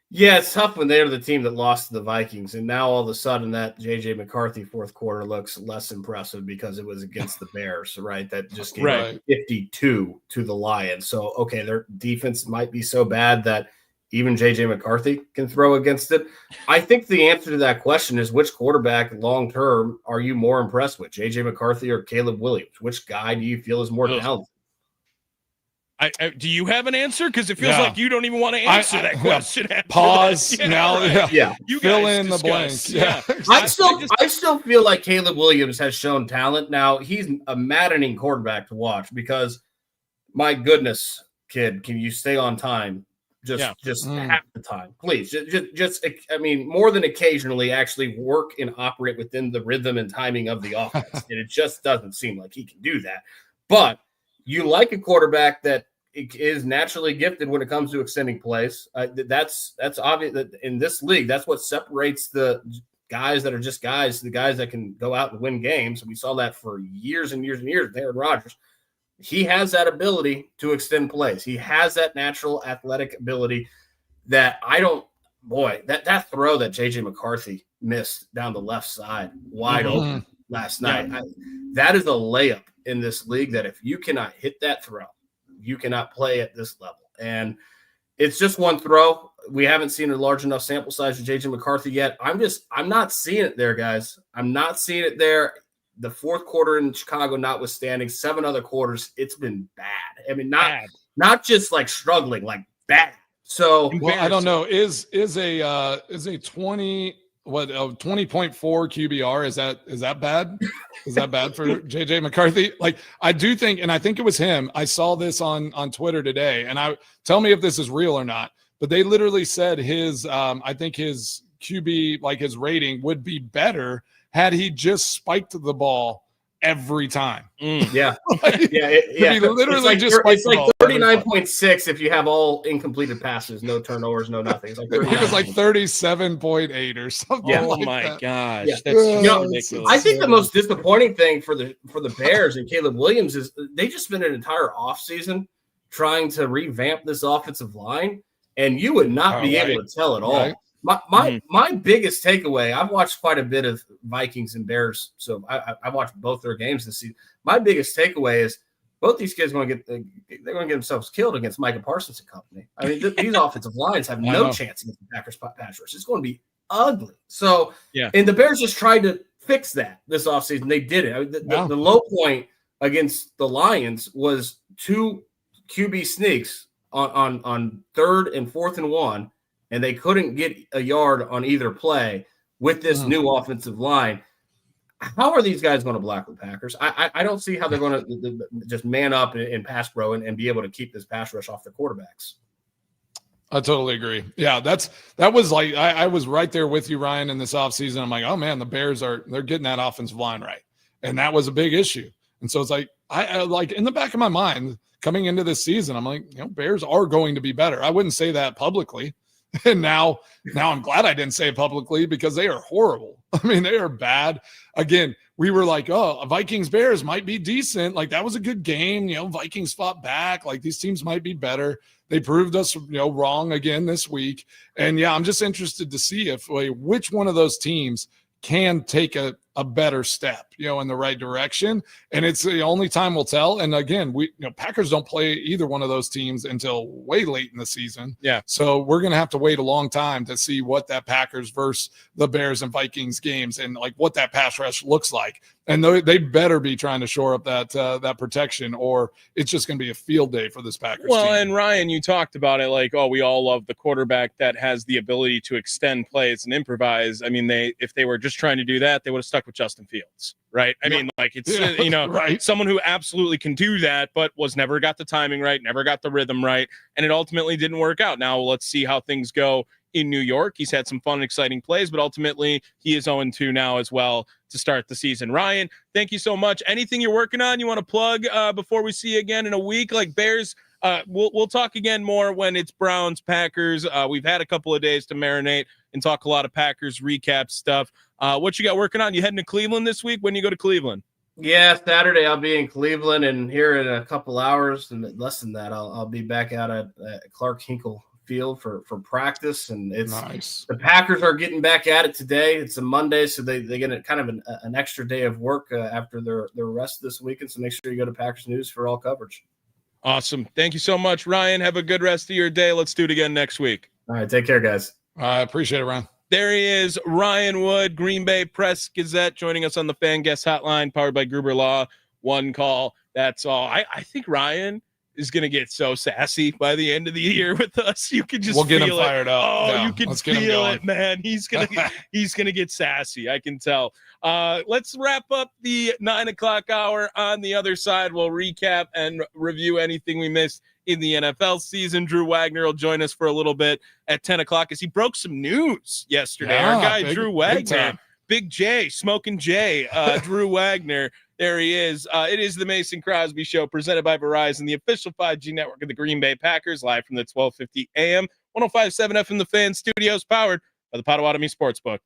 Yeah, it's tough when they're the team that lost to the Vikings, and now all of a sudden that J.J. McCarthy fourth quarter looks less impressive because it was against the Bears, right? That just gave 52 to the Lions. So, okay, their defense might be so bad that even J.J. McCarthy can throw against it. I think the answer to that question is, which quarterback long-term are you more impressed with, J.J. McCarthy or Caleb Williams? Which guy do you feel is more talented? Do you have an answer? Because it feels like you don't even want to answer that question. Pause now. Right. Yeah. You fill guys in the blank. discuss. Yeah. I still feel like Caleb Williams has shown talent. Now he's a maddening quarterback to watch because, my goodness, kid, can you stay on time? Just half the time, please. Just I mean, more than occasionally, actually work and operate within the rhythm and timing of the offense. And it just doesn't seem like he can do that. But you like a quarterback that is naturally gifted when it comes to extending plays. That's obvious that in this league, that's what separates the guys that are just guys, the guys that can go out and win games. And we saw that for years and years and years with Aaron Rodgers. He has that ability to extend plays. He has that natural athletic ability that that throw that J.J. McCarthy missed down the left side wide open last night. That is a layup in this league that if you cannot hit that throw, you cannot play at this level. And it's just one throw. We haven't seen a large enough sample size of J.J. McCarthy yet. I'm not seeing it there, guys. I'm not seeing it there. The fourth quarter in Chicago notwithstanding, 7 other quarters, it's been bad. I mean, not just like struggling, like bad. So I don't know. Is a 20.4 QBR? Is that bad? Is that bad for JJ McCarthy? Like, I do think, and I think it was him. I saw this on Twitter today, and tell me if this is real or not. But they literally said his I think his QB, like his rating, would be better had he just spiked the ball every time. Yeah. He literally It's like 39.6 if you have all incompleted passes, no turnovers, no nothing. It's like he was like 37.8 or something. Yeah. Like My that. gosh. Yeah. That's ridiculous. I think the most disappointing thing for the Bears and Caleb Williams is they just spent an entire offseason trying to revamp this offensive line, and you would not be able to tell at all. Right. My biggest takeaway, I've watched quite a bit of Vikings and Bears, so I watched both their games this season. My biggest takeaway is both these kids they're going to get themselves killed against Micah Parsons and company. I mean, these offensive lines have no chance against the Packers pass rush. It's going to be ugly. So, and the Bears just tried to fix that this offseason. They did it. The low point against the Lions was 2 QB sneaks on 3rd and 4th and 1. And they couldn't get a yard on either play with this new offensive line. How are these guys going to block the Packers? I don't see how they're going to just man up and pass pro and be able to keep this pass rush off the quarterbacks. I totally agree. Yeah, that was like I was right there with you, Ryan, in this offseason. I'm like, oh man, the Bears they're getting that offensive line right. And that was a big issue. And so it's like I like in the back of my mind coming into this season, I'm like, Bears are going to be better. I wouldn't say that publicly. And now I'm glad I didn't say it publicly because they are horrible. I mean, they are bad. Again, we were like, oh, Vikings Bears might be decent. Like that was a good game. Vikings fought back. Like these teams might be better. They proved us, wrong again this week. And I'm just interested to see which one of those teams can take a better step, in the right direction. And it's the only time we'll tell. And again, Packers don't play either one of those teams until way late in the season. Yeah. So we're going to have to wait a long time to see what that Packers versus the Bears and Vikings games and like what that pass rush looks like. And they better be trying to shore up that protection, or it's just going to be a field day for this Packers team. And Ryan, you talked about it like, we all love the quarterback that has the ability to extend plays and improvise. I mean, if they were just trying to do that, they would have stuck with Justin Fields, right? I mean, like it's right. Someone who absolutely can do that, but never got the timing right, never got the rhythm right, and it ultimately didn't work out. Now let's see how things go in New York. He's had some fun and exciting plays, but ultimately he is 0-2 now as well to start the season. Ryan, thank you so much. Anything you're working on you want to plug before we see you again in a week? Like Bears, we'll talk again more when it's Browns, Packers. We've had a couple of days to marinate and talk a lot of Packers recap stuff. What you got working on? You heading to Cleveland this week? When you go to Cleveland? Yeah, Saturday I'll be in Cleveland, and here in a couple hours, and less than that, I'll be back out at Clark Hinkle Field for practice. And it's nice. The Packers are getting back at it today. It's a Monday, so they get kind of an extra day of work after their rest this weekend. So make sure you go to Packers News for all coverage. Awesome. Thank you so much, Ryan. Have a good rest of your day. Let's do it again next week. All right, take care, guys. I appreciate it, Ryan. There he is, Ryan Wood, Green Bay Press Gazette, joining us on the Fan Guest Hotline, powered by Gruber Law. One call. That's all. I think Ryan is going to get so sassy by the end of the year with us. You can just we'll get him feel it. fired up. Oh, Yeah, you can let's get him feel going. it, man. He's gonna get sassy. I can tell. Let's wrap up the 9 o'clock hour. On the other side, we'll recap and review anything we missed in the NFL season. Drew Wagner will join us for a little bit at 10 o'clock as he broke some news yesterday. Yeah, Our guy, big, Drew big Wagner, time. Big J, Smoking J, Drew Wagner. There he is. It is the Mason Crosby Show presented by Verizon, the official 5G network of the Green Bay Packers, live from the 1250 AM, 105.7 FM, the Fan Studios, powered by the Potawatomi Sportsbook.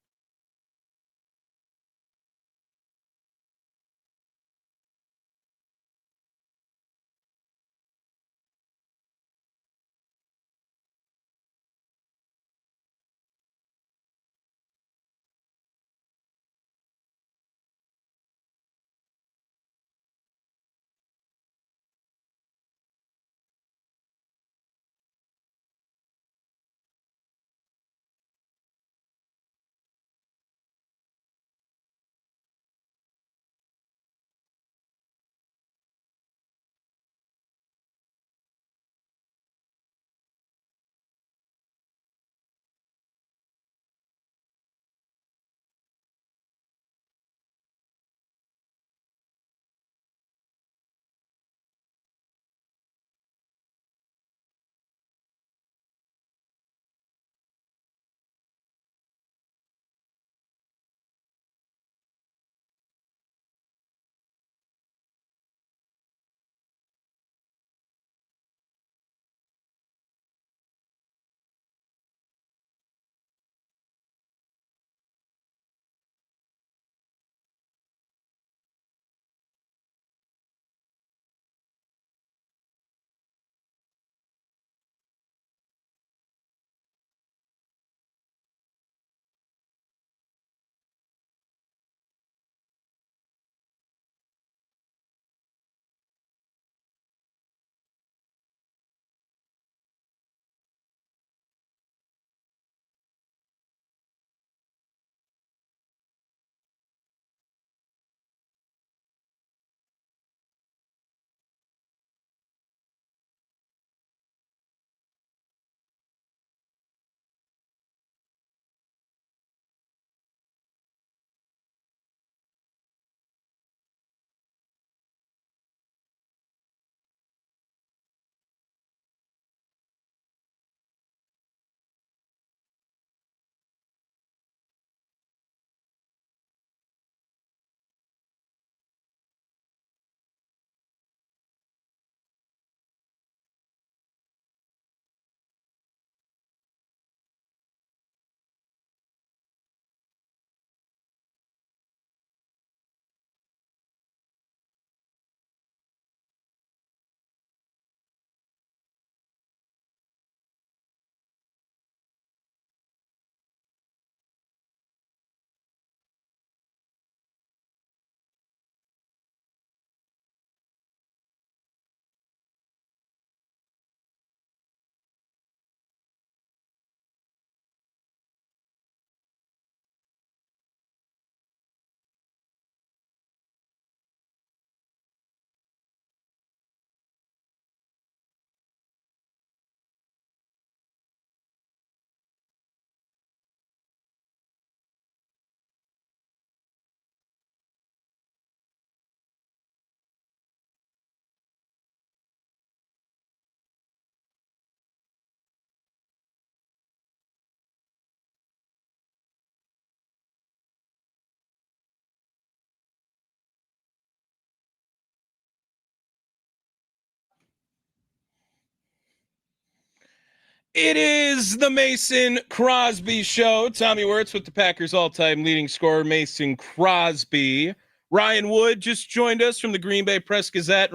It is the Mason Crosby Show. Tommy Wirtz with the Packers' all-time leading scorer, Mason Crosby. Ryan Wood just joined us from the Green Bay Press-Gazette.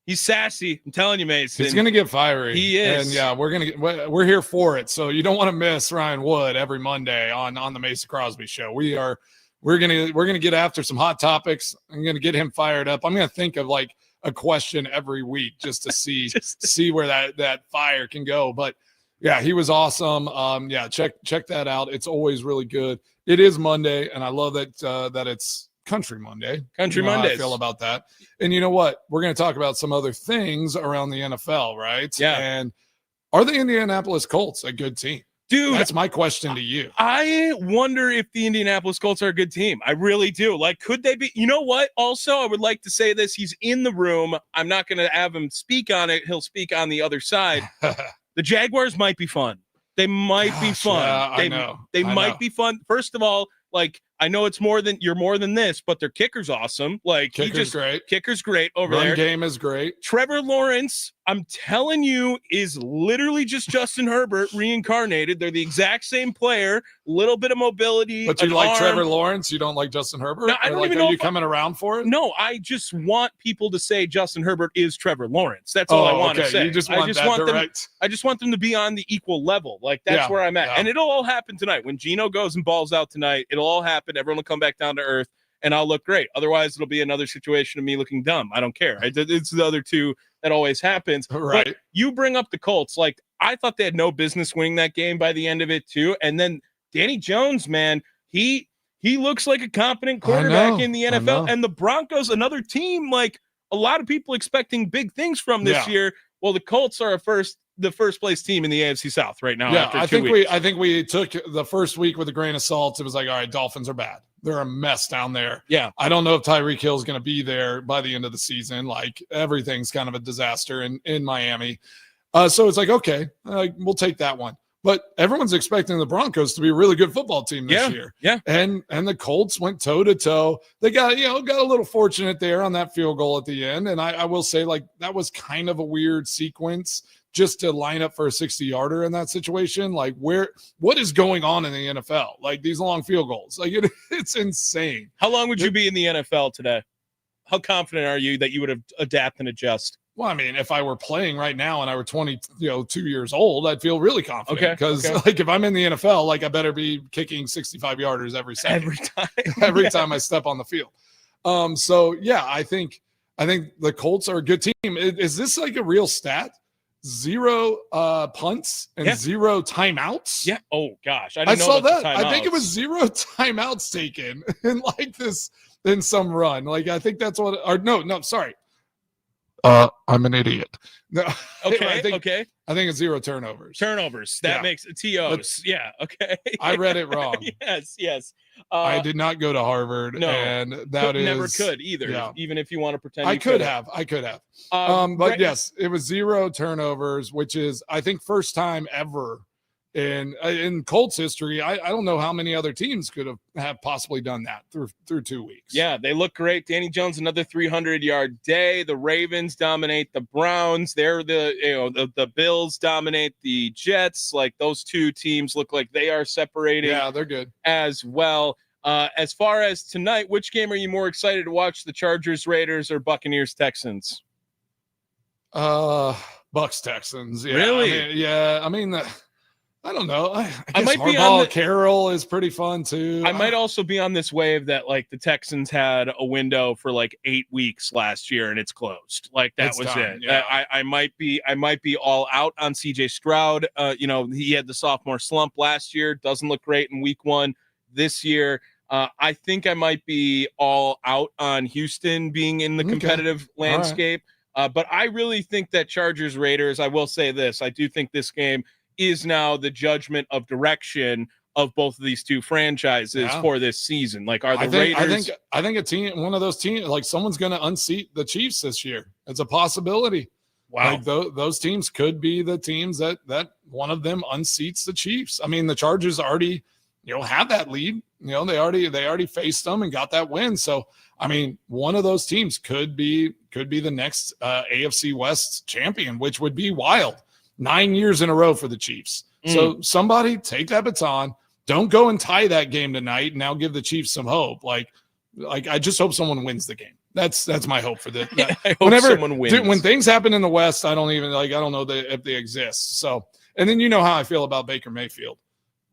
He's sassy. I'm telling you, Mason. He's going to get fiery. He is. And yeah, we're here for it. So you don't want to miss Ryan Wood every Monday on the Mason Crosby Show. We're going to get after some hot topics. I'm going to get him fired up. I'm going to think of like a question every week just to see where that fire can go. But yeah, he was awesome. Yeah, check that out. It's always really good. It is Monday, and I love that it's Country Monday. Country you know how Mondays. I feel about that. And you know what? We're going to talk about some other things around the NFL, right? Yeah. And are the Indianapolis Colts a good team? Dude, that's my question to you. I wonder if the Indianapolis Colts are a good team. I really do. Like, could they be? You know what? Also, I would like to say this. He's in the room. I'm not going to have him speak on it. He'll speak on the other side. The Jaguars might be fun. They might be fun. Yeah, they I know. They I might know. be fun. First of all, like, I know it's you're more than this, but their kicker's awesome. Like, Great. Kicker's great over Run there. Game is great. Trevor Lawrence, I'm telling you, is literally just Justin Herbert reincarnated. They're the exact same player, little bit of mobility. But you an like arm. Trevor Lawrence? You don't like Justin Herbert? No, I don't even know Are you if coming around for it? No, I just want people to say Justin Herbert is Trevor Lawrence. That's all I want to say. You just want direct. I just want them to be on the equal level. Like, that's where I'm at. Yeah. And it'll all happen tonight. When Geno goes and balls out tonight, it'll all happen. Everyone will come back down to earth, and I'll look great. Otherwise, it'll be another situation of me looking dumb. I don't care. It's the other two that always happens. Right. But you bring up the Colts. Like, I thought they had no business winning that game by the end of it, too. And then Danny Jones, man, he looks like a competent quarterback in the NFL. And the Broncos, another team, like, a lot of people expecting big things from this year. Well, the Colts are the first place team in the AFC South right now. Yeah, after I 2 think weeks. I think we took the first week with a grain of salt. It was like, all right, Dolphins are bad. They're a mess down there. Yeah. I don't know if Tyreek Hill is going to be there by the end of the season. Like, everything's kind of a disaster in Miami. So it's like, okay, we'll take that one. But everyone's expecting the Broncos to be a really good football team this year. Yeah. And the Colts went toe to toe. They got a little fortunate there on that field goal at the end. And I will say, like, that was kind of a weird sequence just to line up for a 60-yarder in that situation. Like, what is going on in the NFL? Like, these long field goals, like, it's insane. How long would you be in the NFL today? How confident are you that you would have adapt and adjust? Well, I mean, if I were playing right now and I were 2 years old, I'd feel really confident. Okay. Because like, if I'm in the NFL, like, I better be kicking 65-yarders every second. Every time I step on the field. So yeah, I think the Colts are a good team. Is this like a real stat? 0 punts and 0 timeouts. Yeah. Oh gosh, I saw that. I think it was 0 timeouts taken in some run. Like, I think that's what. Or no, sorry. I'm an idiot. No. Okay. I think it's 0 turnovers. That makes TOs. Yeah. Okay. I read it wrong. Yes. I did not go to Harvard. No, and that never could either. Yeah. Even if you want to pretend. I could have. But right, yes, it was 0 turnovers, which is, I think, first time ever in Colts history. I don't know how many other teams could have possibly done that through 2 weeks. Yeah, they look great. Danny Jones, another 300-yard day. The Ravens dominate the Browns. They're the Bills dominate the Jets. Like, those two teams look like they are separating. Yeah, they're good as well. As far as tonight, which game are you more excited to watch? The Chargers, Raiders, or Buccaneers, Texans? Bucks, Texans. Yeah, Really? I mean, I don't know. I guess might be Harbaugh on Carroll is pretty fun too. I might also be on this wave that, like, the Texans had a window for like 8 weeks last year and it's closed. Like, that was it. Yeah. I might be all out on CJ Stroud. He had the sophomore slump last year. Doesn't look great in week 1 this year. I think I might be all out on Houston being in the competitive landscape. But I really think that Chargers Raiders, I will say this, I do think this game is now the judgment of direction of both of these two franchises for this season. Like, are the Raiders? I think a team, one of those teams, like, someone's going to unseat the Chiefs this year. It's a possibility. Wow. Like, those teams could be the teams that one of them unseats the Chiefs. I mean, the Chargers already, have that lead. They already faced them and got that win. So, I mean, one of those teams could be the next AFC West champion, which would be wild. 9 years in a row for the Chiefs. So somebody take that baton. Don't go and tie that game tonight and now give the Chiefs some hope. Like I just hope someone wins the game. That's my hope for this. I hope someone wins. When things happen in the West, I don't know if they exist. So, and then you know how I feel about Baker Mayfield.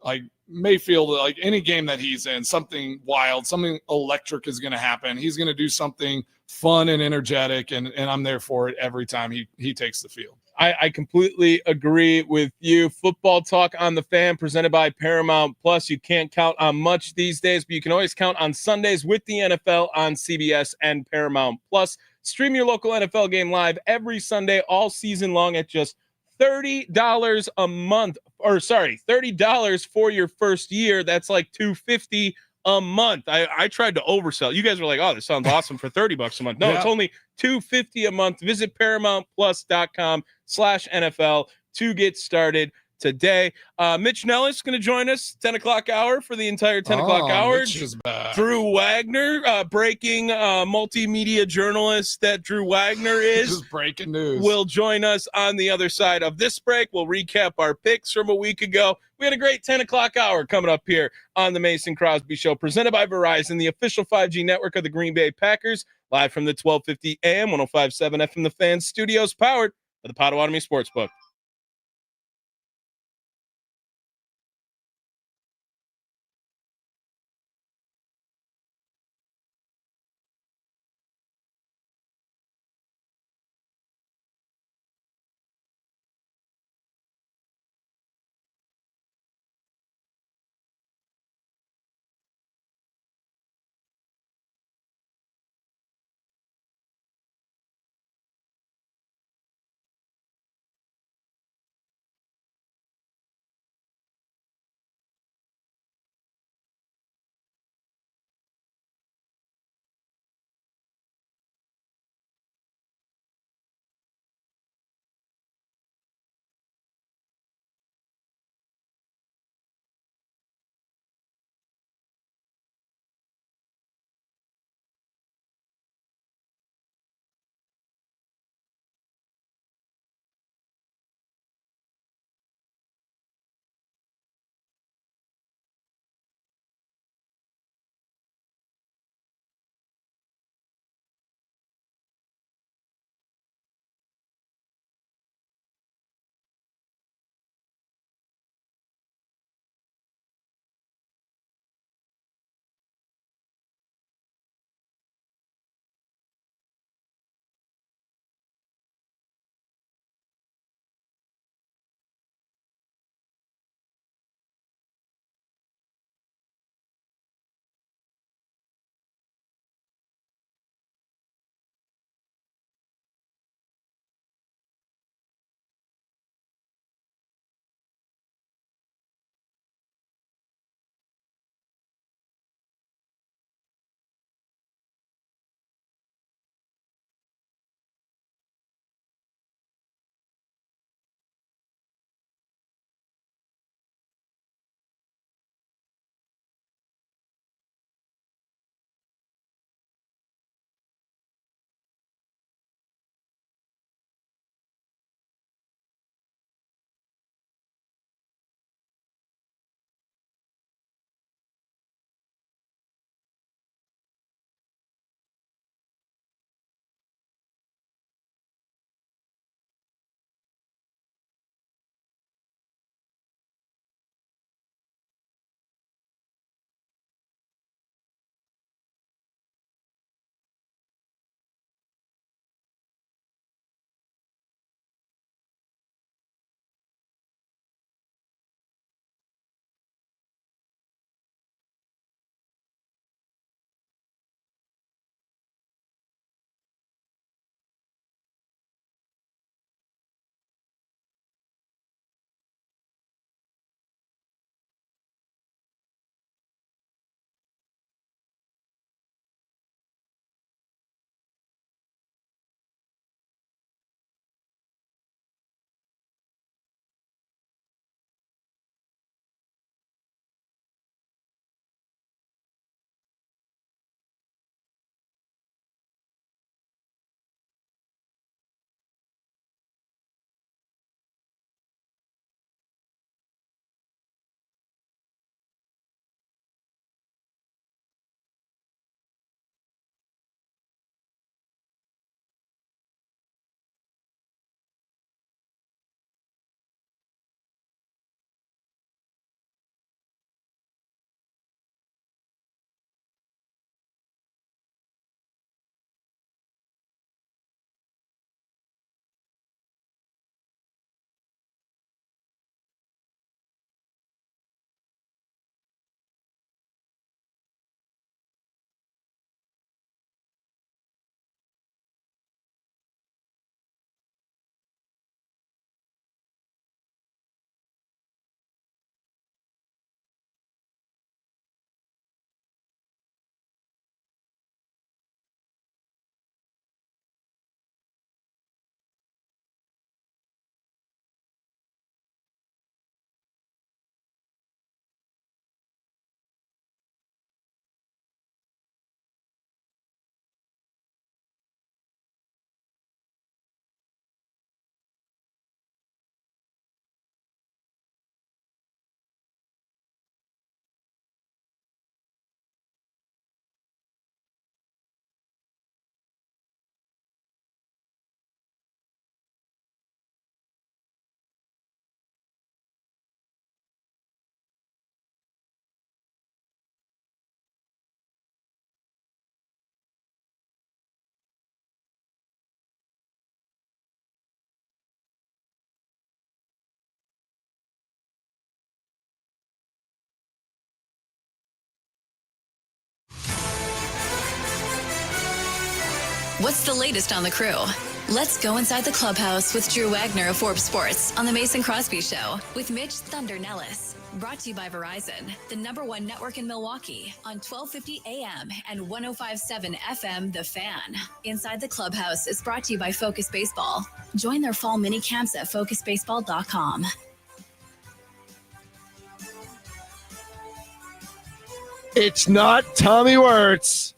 Like, Mayfield, like, any game that he's in, something wild, something electric is going to happen. He's going to do something fun and energetic, and I'm there for it every time he takes the field. I completely agree with you. Football Talk on the Fan, presented by Paramount Plus. You can't count on much these days, but you can always count on Sundays with the NFL on CBS and Paramount Plus. Stream your local NFL game live every Sunday all season long at just $30 a month. Or sorry, $30 for your first year. That's like $250 a month. I tried to oversell. You guys were like, "Oh, this sounds awesome for $30 a month." No, It's only $250 a month. Visit ParamountPlus.com/NFL to get started today. Mitch Nellis going to join us 10 o'clock hour for the entire 10 o'clock hour. Mitch is back. Drew Wagner, breaking multimedia journalist that Drew Wagner is. Just breaking news. Will join us on the other side of this break. We'll recap our picks from a week ago. We had a great 10 o'clock hour coming up here on the Mason Crosby Show, presented by Verizon, the official 5G network of the Green Bay Packers, live from the 1250 AM, 105.7 FM The Fan studios, powered by the Potawatomi Sportsbook. What's the latest on the crew? Let's go inside the clubhouse with Drew Wagner of Forbes Sports on the Mason Crosby Show with Mitch Thunder Nellis. Brought to you by Verizon, the #1 network in Milwaukee on 1250 AM and 105.7 FM, The Fan. Inside the Clubhouse is brought to you by Focus Baseball. Join their fall mini camps at focusbaseball.com. It's not Tommy Wirtz.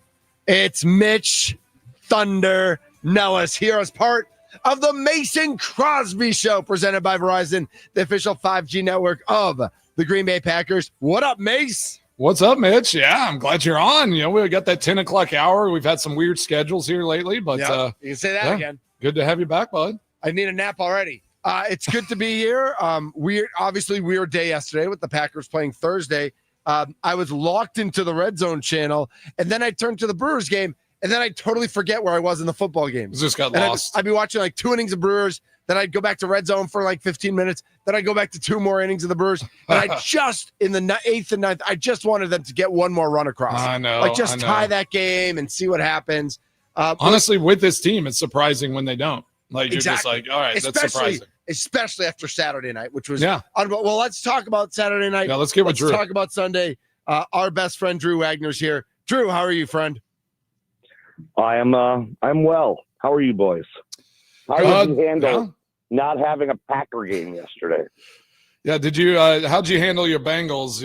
It's Mitch Thunder Nellis here as part of the Mason Crosby Show presented by Verizon, the official 5G network of the Green Bay Packers. What up, Mace? What's up, Mitch? Yeah, I'm glad you're on. We got that 10 o'clock hour. We've had some weird schedules here lately, but you can say that again. Good to have you back, bud. I need a nap already. It's good to be here. Weird day yesterday with the Packers playing Thursday. I was locked into the Red Zone channel, and then I turned to the Brewers game, and then I totally forget where I was in the football game. Just got lost. I'd be watching like 2 innings of Brewers, then I'd go back to Red Zone for like 15 minutes, then I'd go back to 2 more innings of the Brewers, and I just, in the 8th and 9th, I just wanted them to get one more run across. I know. Like, just tie that game and see what happens. Honestly, with this team, it's surprising when they don't. Like, you're just like, all right, that's surprising. Especially after Saturday night, which was unbelievable. Well, let's talk about Saturday night. Yeah, let's get with Drew. Let's talk about Sunday. Our best friend Drew Wagner's here. Drew, how are you, friend? I'm well. How are you boys? How did you handle not having a Packer game yesterday? Yeah, did you? How'd you handle your Bengals?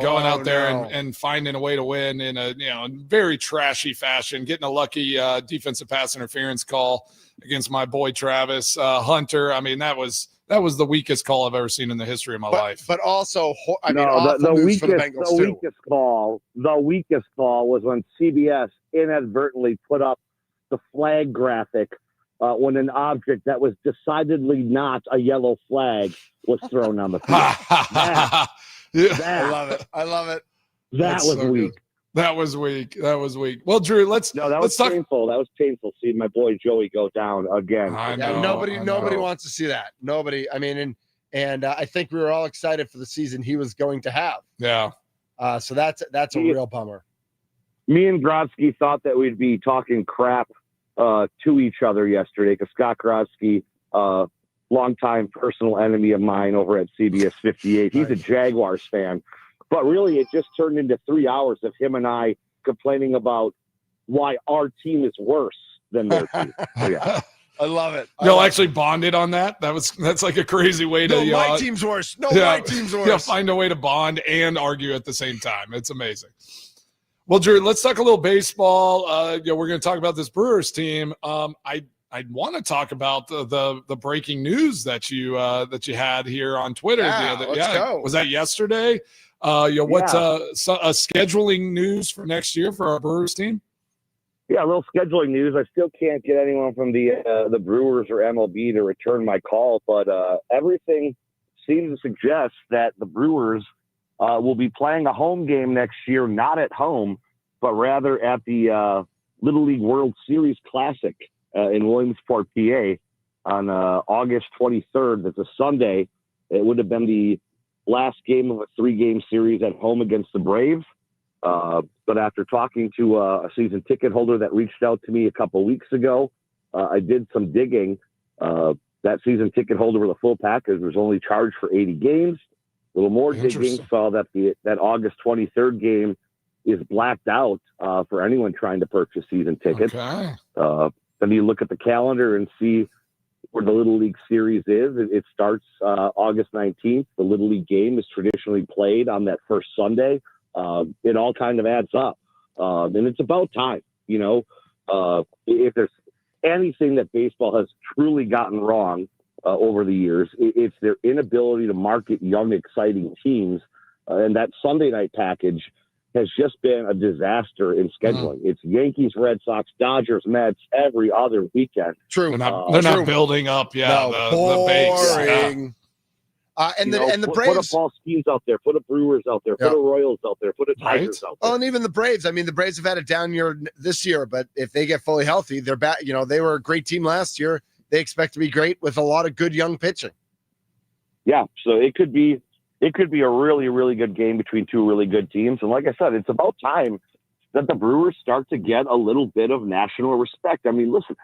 Going out there and finding a way to win in a very trashy fashion, getting a lucky defensive pass interference call against my boy Travis Hunter. I mean, that was the weakest call I've ever seen in the history of my life. But also, the weakest call was when CBS inadvertently put up the flag graphic when an object that was decidedly not a yellow flag was thrown on the field. I love it. That was weak. Good. That was weak. Well, Drew, let's talk. Painful. That was painful seeing my boy Joey go down again. I know. Yeah, nobody wants to see that. Nobody. I mean, and I think we were all excited for the season he was going to have. Yeah. So that's a real bummer. Me and Grodsky thought that we'd be talking crap to each other yesterday because Scott Grodsky, longtime personal enemy of mine over at CBS 58. He's a Jaguars fan. But really, it just turned into 3 hours of him and I complaining about why our team is worse than their team. So, yeah. I love it. Y'all actually bonded on that? That's like a crazy way to. No, my team's worse. No, my team's worse. Yeah, find a way to bond and argue at the same time. It's amazing. Well, Drew, let's talk a little baseball. We're going to talk about this Brewers team. I want to talk about the breaking news that you had here on Twitter. Let's go. Was that yesterday? What's scheduling news for next year for our Brewers team? Yeah, a little scheduling news. I still can't get anyone from the Brewers or MLB to return my call, but everything seems to suggest that the Brewers will be playing a home game next year, not at home, but rather at the Little League World Series Classic in Williamsport, PA, on August 23rd. That's a Sunday. It would have been the last game of a 3-game series at home against the Braves. But after talking to a season ticket holder that reached out to me a couple weeks ago, I did some digging. That season ticket holder with a full package was only charged for 80 games. A little more digging saw that that August 23rd game is blacked out for anyone trying to purchase season tickets. Okay. Then you look at the calendar and see where the Little League Series is. It starts August 19th. The Little League game is traditionally played on that first Sunday. It all kind of adds up. And it's about time, if there's anything that baseball has truly gotten wrong over the years, it's their inability to market young, exciting teams. And that Sunday night package has just been a disaster in scheduling. It's Yankees, Red Sox, Dodgers, Mets every other weekend. True. They're not building up. Yeah. The base. Yeah. And the Braves. Put a Paul Skeens out there. Put a Brewers out there. Put a Royals out there. Put a Tigers out there. Oh, and even the Braves. I mean, the Braves have had a down year this year, but if they get fully healthy, they're back. They were a great team last year. They expect to be great with a lot of good young pitching. Yeah. So it could be a really, really good game between two really good teams. And like I said, it's about time that the Brewers start to get a little bit of national respect. I mean, listen,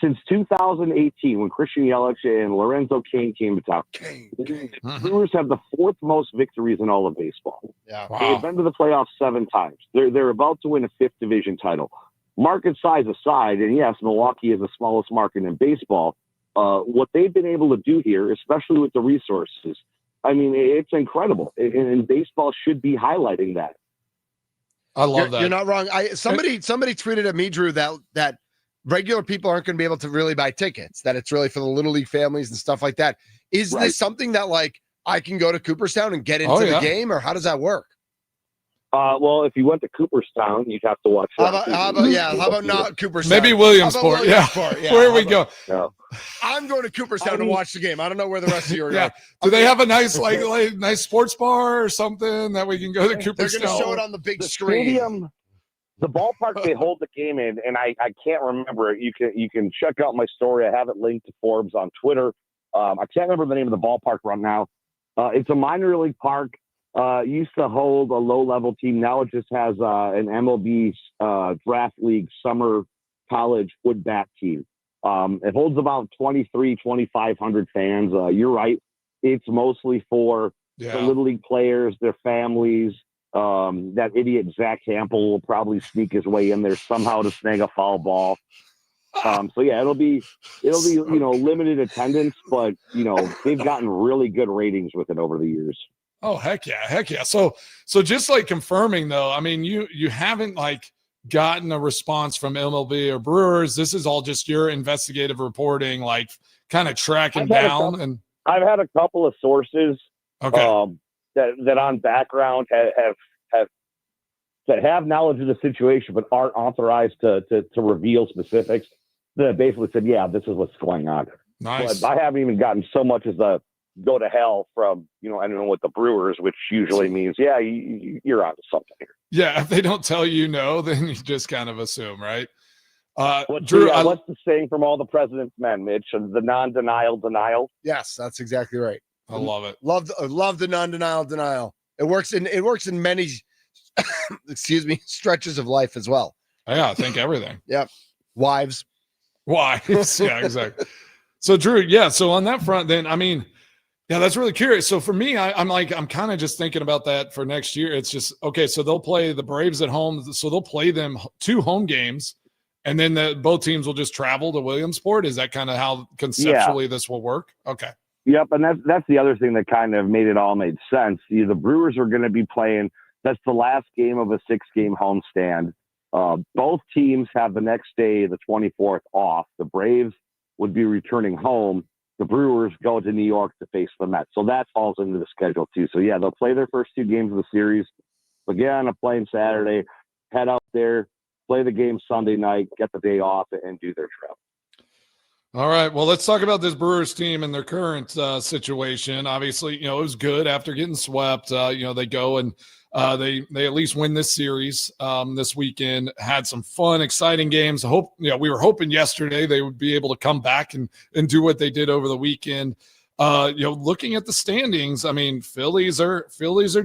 since 2018, when Christian Yelich and Lorenzo Cain came to town, the Brewers have the 4th most victories in all of baseball. Yeah. Wow. They've been to the playoffs 7 times. They're about to win a 5th division title. Market size aside, and yes, Milwaukee is the smallest market in baseball. What they've been able to do here, especially with the resources, I mean, it's incredible. And baseball should be highlighting that. I love that. You're not wrong. Somebody tweeted at me, Drew, that regular people aren't going to be able to really buy tickets, that it's really for the little league families and stuff like that. Is this something that like I can go to Cooperstown and get into the game, or how does that work? Well, if you went to Cooperstown, you'd have to watch that. How about not Cooperstown? Maybe Williamsport. Yeah. Where we go? No. I'm going to Cooperstown to watch the game. I don't know where the rest of you are going. Do they have a nice like nice sports bar or something that we can go to Cooperstown? They're going to show it on the big screen. Stadium, the ballpark they hold the game in, and I can't remember it. You can check out my story. I have it linked to Forbes on Twitter. I can't remember the name of the ballpark right now. It's a minor league park. Used to hold a low-level team. Now it just has an MLB draft league summer college wood bat team. It holds about 2,500 fans. You're right. It's mostly for the little league players, their families. That idiot Zach Hampel will probably sneak his way in there somehow to snag a foul ball. So yeah, it'll be limited attendance, but they've gotten really good ratings with it over the years. Oh heck yeah. So just like confirming though, I mean you haven't like gotten a response from MLB or Brewers. This is all just your investigative reporting, like kind of tracking down. And I've had a couple of sources that on background have knowledge of the situation but aren't authorized to reveal specifics. That basically said, yeah, this is what's going on. Nice. But I haven't even gotten so much as a go to hell from, I don't know what the Brewers, which usually means, yeah, you're onto something here. Yeah, if they don't tell you no, then you just kind of assume, right? Drew, what's the saying from all the president's men, Mitch? The non-denial denial? Yes, that's exactly right. I love it. Love the non-denial denial. It works in many stretches of life as well. Yeah, I think everything. Yep. Wives. Yeah, exactly. So Drew, so on that front, then, I mean, yeah, that's really curious. So for me, I'm kind of just thinking about that for next year. It's just, okay, so they'll play the Braves at home. So they'll play them 2 home games, and then both teams will just travel to Williamsport. Is that kind of how conceptually this will work? Okay. Yep, and that's the other thing that kind of made it all made sense. The Brewers are going to be playing, that's the last game of a 6-game homestand. Both teams have the next day, the 24th, off. The Braves would be returning home. The Brewers go to New York to face the Mets. So that falls into the schedule too. So yeah, they'll play their first 2 games of the series. But get on a plane Saturday, head out there, play the game Sunday night, get the day off, and do their trip. All right. Well, let's talk about this Brewers team and their current situation. Obviously, it was good after getting swept. They go and they at least win this series this weekend. Had some fun, exciting games. We were hoping yesterday they would be able to come back and do what they did over the weekend. Looking at the standings, I mean, Phillies are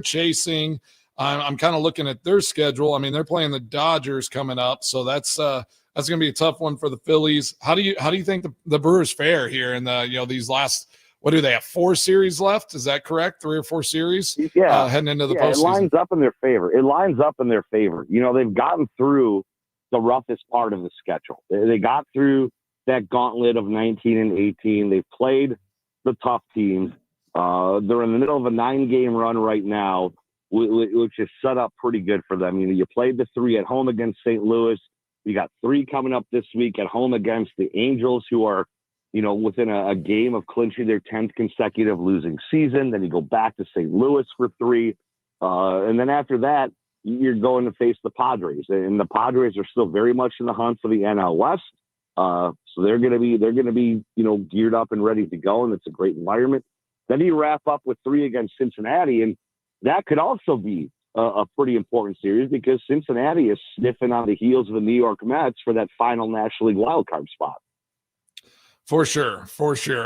chasing. I'm kind of looking at their schedule. I mean, they're playing the Dodgers coming up, so that's going to be a tough one for the Phillies. How do you think the Brewers fare here in the these last? What do they have? 4 series left? Is that correct? 3 or 4 series? Yeah. Heading into the postseason. It lines up in their favor. They've gotten through the roughest part of the schedule. They got through that gauntlet of 19 and 18. They've played the tough teams. They're in the middle of a 9-game run right now, which is set up pretty good for them. You played the 3 at home against St. Louis. You got 3 coming up this week at home against the Angels, who are within a game of clinching their 10th consecutive losing season. Then you go back to St. Louis for 3. And then after that, you're going to face the Padres. And the Padres are still very much in the hunt for the NL West. So they're going to be, geared up and ready to go. And it's a great environment. Then you wrap up with 3 against Cincinnati. And that could also be a pretty important series because Cincinnati is sniffing on the heels of the New York Mets for that final National League wildcard spot. For sure.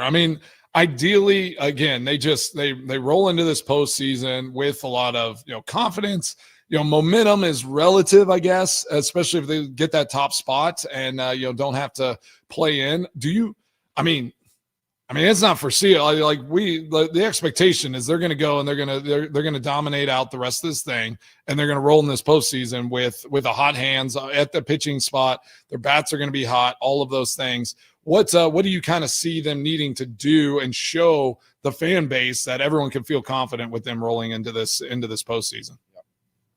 I mean, ideally, again, they roll into this postseason with a lot of confidence momentum is relative, I guess, especially if they get that top spot and, don't have to play in. I mean, it's not foreseeable. The expectation is they're going to go and they're going to dominate out the rest of this thing, and they're going to roll in this postseason with a hot hands at the pitching spot. Their bats are going to be hot. All of those things. What do you kind of see them needing to do and show the fan base that everyone can feel confident with them rolling into this postseason?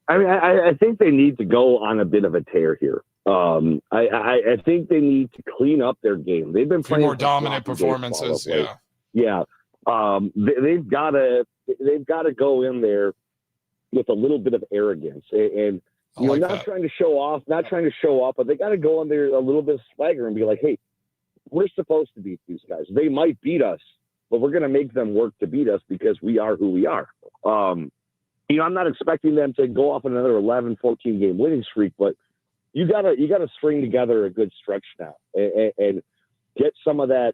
I mean, I think they need to go on a bit of a tear here. I think they need to clean up their game. They've been playing more dominant performances. Yeah. They've got to go in there with a little bit of arrogance and not trying to show off, but they got to go in there a little bit swagger and be like, hey, we're supposed to beat these guys. They might beat us, but we're going to make them work to beat us because we are who we are. I'm not expecting them to go off on another 11, 14 game winning streak, but you gotta string together a good stretch now and get some of that.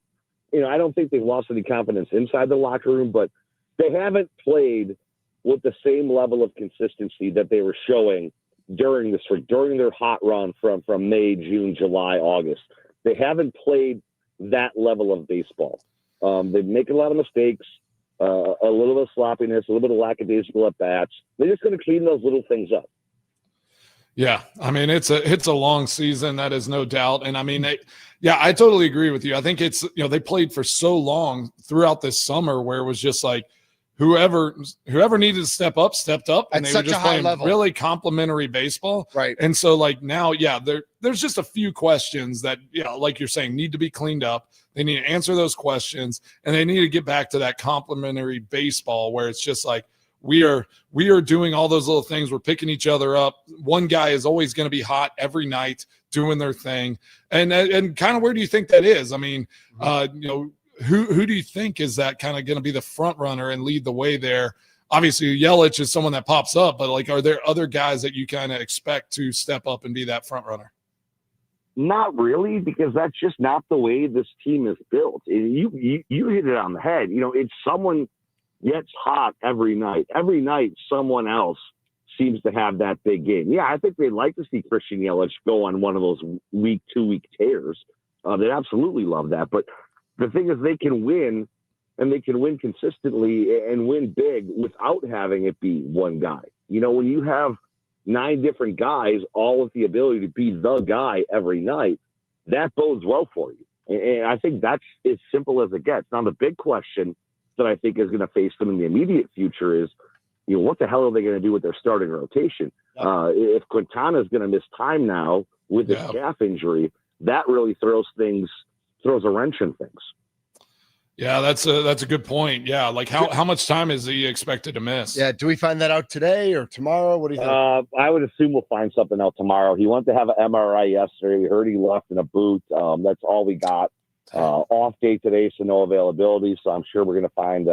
I don't think they've lost any confidence inside the locker room, but they haven't played with the same level of consistency that they were showing during their hot run from May, June, July, August. They haven't played that level of baseball. They make a lot of mistakes, a little bit of sloppiness, a little bit of lackadaisical at bats. They're just going to clean those little things up. Yeah, I mean, it's a long season, that is no doubt. And I mean, I totally agree with you. I think it's, they played for so long throughout this summer where it was just like whoever needed to step up, stepped up, and they were just playing really complimentary baseball. Right. And so now, there's just a few questions that, like you're saying, need to be cleaned up. They need to answer those questions, and they need to get back to that complimentary baseball where it's just like, we are doing all those little things. We're picking each other up. One guy is always going to be hot every night doing their thing. And kind of where do you think that is? I mean, who do you think is that kind of going to be the front runner and lead the way there? Obviously, Yelich is someone that pops up, but are there other guys that you kind of expect to step up and be that front runner? Not really, because that's just not the way this team is built. You hit it on the head. It's someone gets hot every night. Every night, someone else seems to have that big game. Yeah, I think they'd like to see Christian Yelich go on one of those 2-week tears. They'd absolutely love that. But the thing is, they can win, and they can win consistently and win big without having it be one guy. When you have 9 different guys, all with the ability to be the guy every night, that bodes well for you. And I think that's as simple as it gets. Now, the big question that I think is going to face them in the immediate future is, what the hell are they going to do with their starting rotation? If Quintana is going to miss time now with his calf injury, that really throws a wrench in things. Yeah, that's a good point. Yeah, how much time is he expected to miss? Yeah, do we find that out today or tomorrow? What do you think? I would assume we'll find something out tomorrow. He went to have an MRI yesterday. We heard he left in a boot. That's all we got. Off day today, so no availability. So I'm sure we're going to find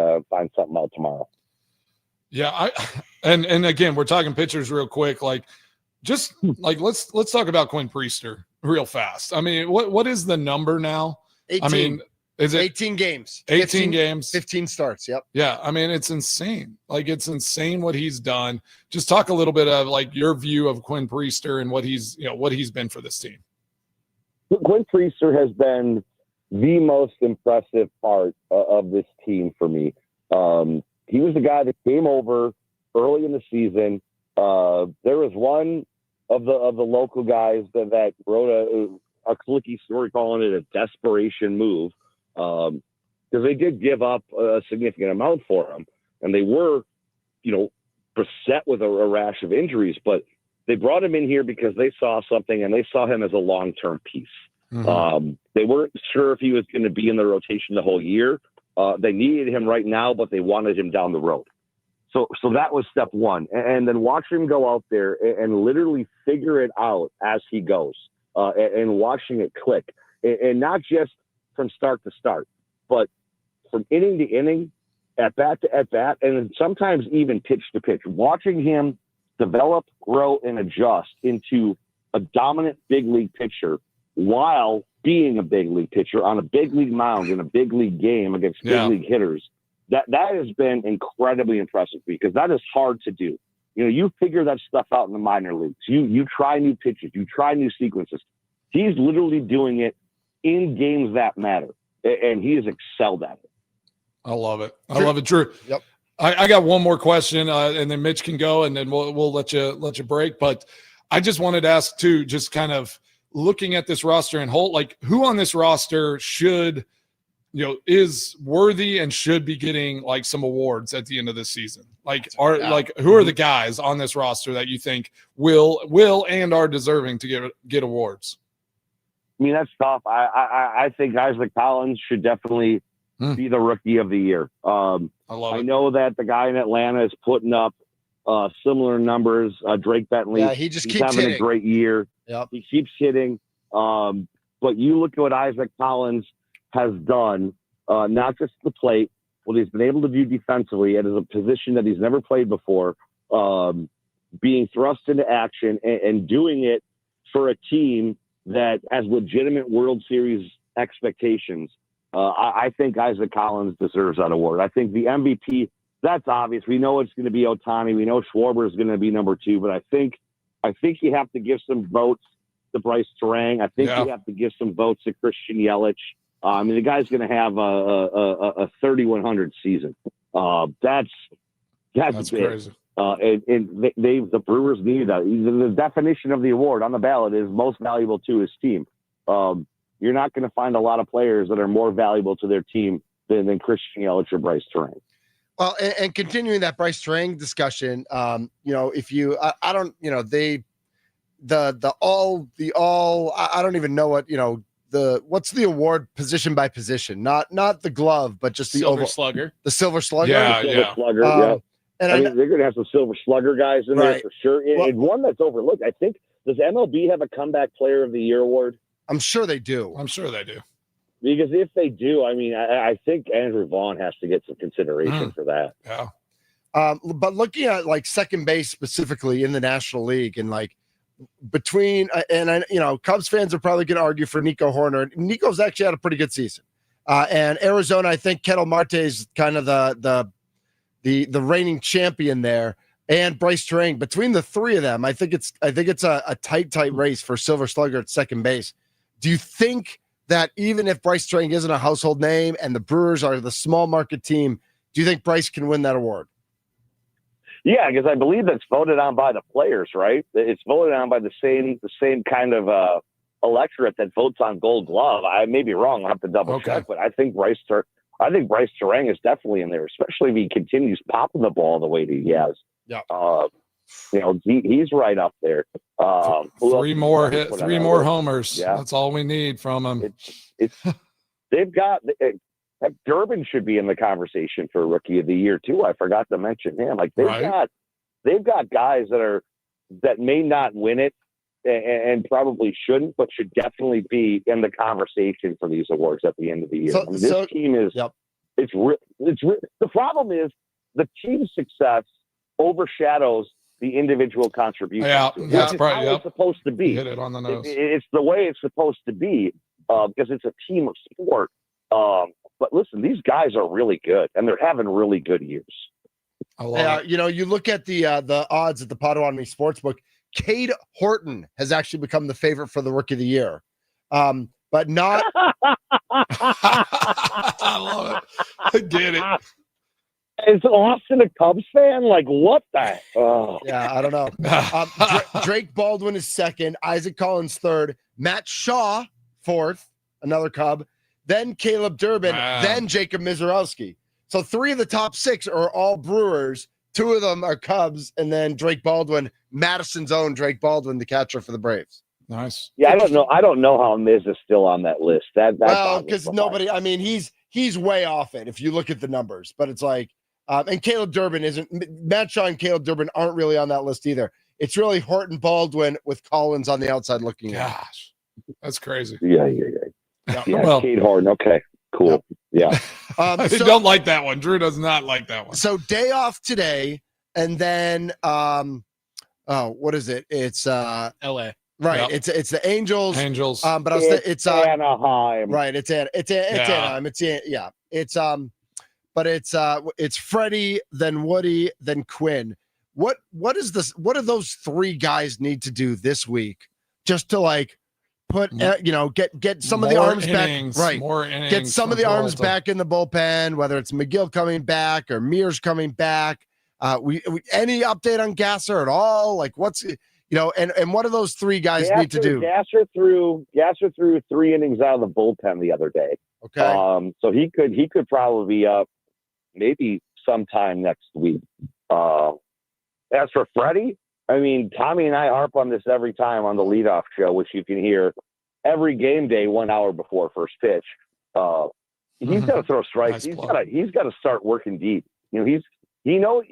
something out tomorrow. Yeah, and again, we're talking pitchers real quick. Let's talk about Quinn Priester real fast. I mean, what is the number now? 18. I mean, is it 18 games? 18 games, 15 starts. Yep. Yeah, I mean, it's insane. It's insane what he's done. Just talk a little bit of your view of Quinn Priester and what he's been for this team. Quinn Priester has been the most impressive part of this team for me. He was the guy that came over early in the season. There was one of the local guys that wrote a clicky story calling it a desperation move, because they did give up a significant amount for him, and they were, beset with a rash of injuries, but they brought him in here because they saw something, and they saw him as a long-term piece. Mm-hmm. They weren't sure if he was going to be in the rotation the whole year. They needed him right now, but they wanted him down the road. So that was step one. And then watching him go out there and literally figure it out as he goes, and watching it click, and not just from start to start, but from inning to inning, at bat to at bat, and then sometimes even pitch to pitch. Watching him develop, grow, and adjust into a dominant big league pitcher while being a big league pitcher on a big league mound in a big league game against big league hitters, that has been incredibly impressive because that is hard to do. you figure that stuff out in the minor leagues. You try new pitches, you try new sequences. He's literally doing it in games that matter, and he has excelled at it. I love it. I love it, Drew. Yep. I got one more question, and then Mitch can go, and then we'll let you break. But I just wanted to ask too, just kind of looking at this roster and Holt, like who on this roster should, is worthy and should be getting like some awards at the end of this season? Like who are the guys on this roster that you think will and are deserving to get awards? I mean, that's tough. I think Isaac Collins should definitely be the rookie of the year. I know that the guy in Atlanta is putting up similar numbers. Drake Bentley, he's keeps having hitting a great year. Yep. He keeps hitting. But you look at what Isaac Collins has done, not just the plate, what he's been able to do defensively. It is a position that he's never played before, being thrust into action and doing it for a team that has legitimate World Series expectations. I think Isaac Collins deserves that award. I think the MVP, that's obvious. We know it's going to be Ohtani. We know Schwarber is going to be number 2, but I think you have to give some votes to Bryce Terang. I think you have to give some votes to Christian Yelich. I mean, the guy's going to have a 3,100 season. That's crazy. And the Brewers need that. The definition of the award on the ballot is most valuable to his team. You're not going to find a lot of players that are more valuable to their team than Christian Yelich or Bryce Terang. Well, and continuing that Bryce Terang discussion, if you, I don't, I don't even know what, what's the award position by position, not the glove, but just the Silver Slugger. the Silver Slugger. Silver Slugger, yeah. And I mean, they're going to have some Silver Slugger guys in there for sure. Well, and one that's overlooked, I think, does MLB have a Comeback Player of the Year award? I'm sure they do. Because if they do, I mean, I think Andrew Vaughn has to get some consideration for that. Yeah. But looking at like second base specifically in the National League and like between Cubs fans are probably going to argue for Nico Horner. Nico's actually had a pretty good season. And Arizona, I think Ketel Marte is kind of the reigning champion there. And Bryce Terang, between the three of them, I think it's a tight race for Silver Slugger at second base. Do you think that even if Bryce Terang isn't a household name and the Brewers are the small market team, do you think Bryce can win that award? Yeah, because I believe that's voted on by the players, right? It's voted on by the same kind of electorate that votes on Gold Glove. I may be wrong. I'll have to double check, but I think Bryce Terang is definitely in there, especially if he continues popping the ball the way that he has. Yeah. He's right up there. Three more homers. Yeah. That's all we need from him. They've got Durbin should be in the conversation for Rookie of the Year too. I forgot to mention him. Like they've got guys that may not win it and probably shouldn't, but should definitely be in the conversation for these awards at the end of the year. This team is. Yep. The problem is the team's success overshadows the individual contribution. Yeah, that's how it's supposed to be. Hit it on the nose. It's the way it's supposed to be because it's a team of sport. But listen, these guys are really good, and they're having really good years. I love it. You look at the odds at the Potawatomi Sportsbook. Cade Horton has actually become the favorite for the Rookie of the Year, but not. I love it. I get it. Is Austin a Cubs fan? Like, what the? Oh. Yeah, I don't know. Drake Baldwin is second. Isaac Collins third. Matt Shaw fourth. Another Cub. Then Caleb Durbin. Wow. Then Jacob Mizorowski. So 3 of the top 6 are all Brewers. 2 of them are Cubs. And then Drake Baldwin, Madison's own Drake Baldwin, the catcher for the Braves. Nice. Yeah, I don't know how Miz is still on that list. Well, because nobody. I mean, he's way off it if you look at the numbers. But it's like. And Caleb Durbin isn't. Matt Shaw and Caleb Durbin aren't really on that list either. It's really Horton Baldwin with Collins on the outside looking in. Gosh, that's crazy. Yeah. Well, Cade Horton. Okay, cool. Yeah. I don't like that one. Drew does not like that one. So day off today, and then what is it? It's LA. Right. Yep. It's the Angels. But it's Anaheim. Right. It's Anaheim. But it's Freddie, then Woody, then Quinn. what is this? What do those three guys need to do this week just to like put get some of the arms innings, back, right? More innings, get some of the arms back in the bullpen, whether it's McGill coming back or Mears coming back. We any update on Gasser at all? Like what's and what do those three guys need to do? Gasser threw 3 innings out of the bullpen the other day. Okay. So he could probably be up maybe sometime next week. As for Freddie, I mean, Tommy and I harp on this every time on the leadoff show, which you can hear every game day 1 hour before first pitch. He's got to throw strikes. Nice he's got to start working deep. He knows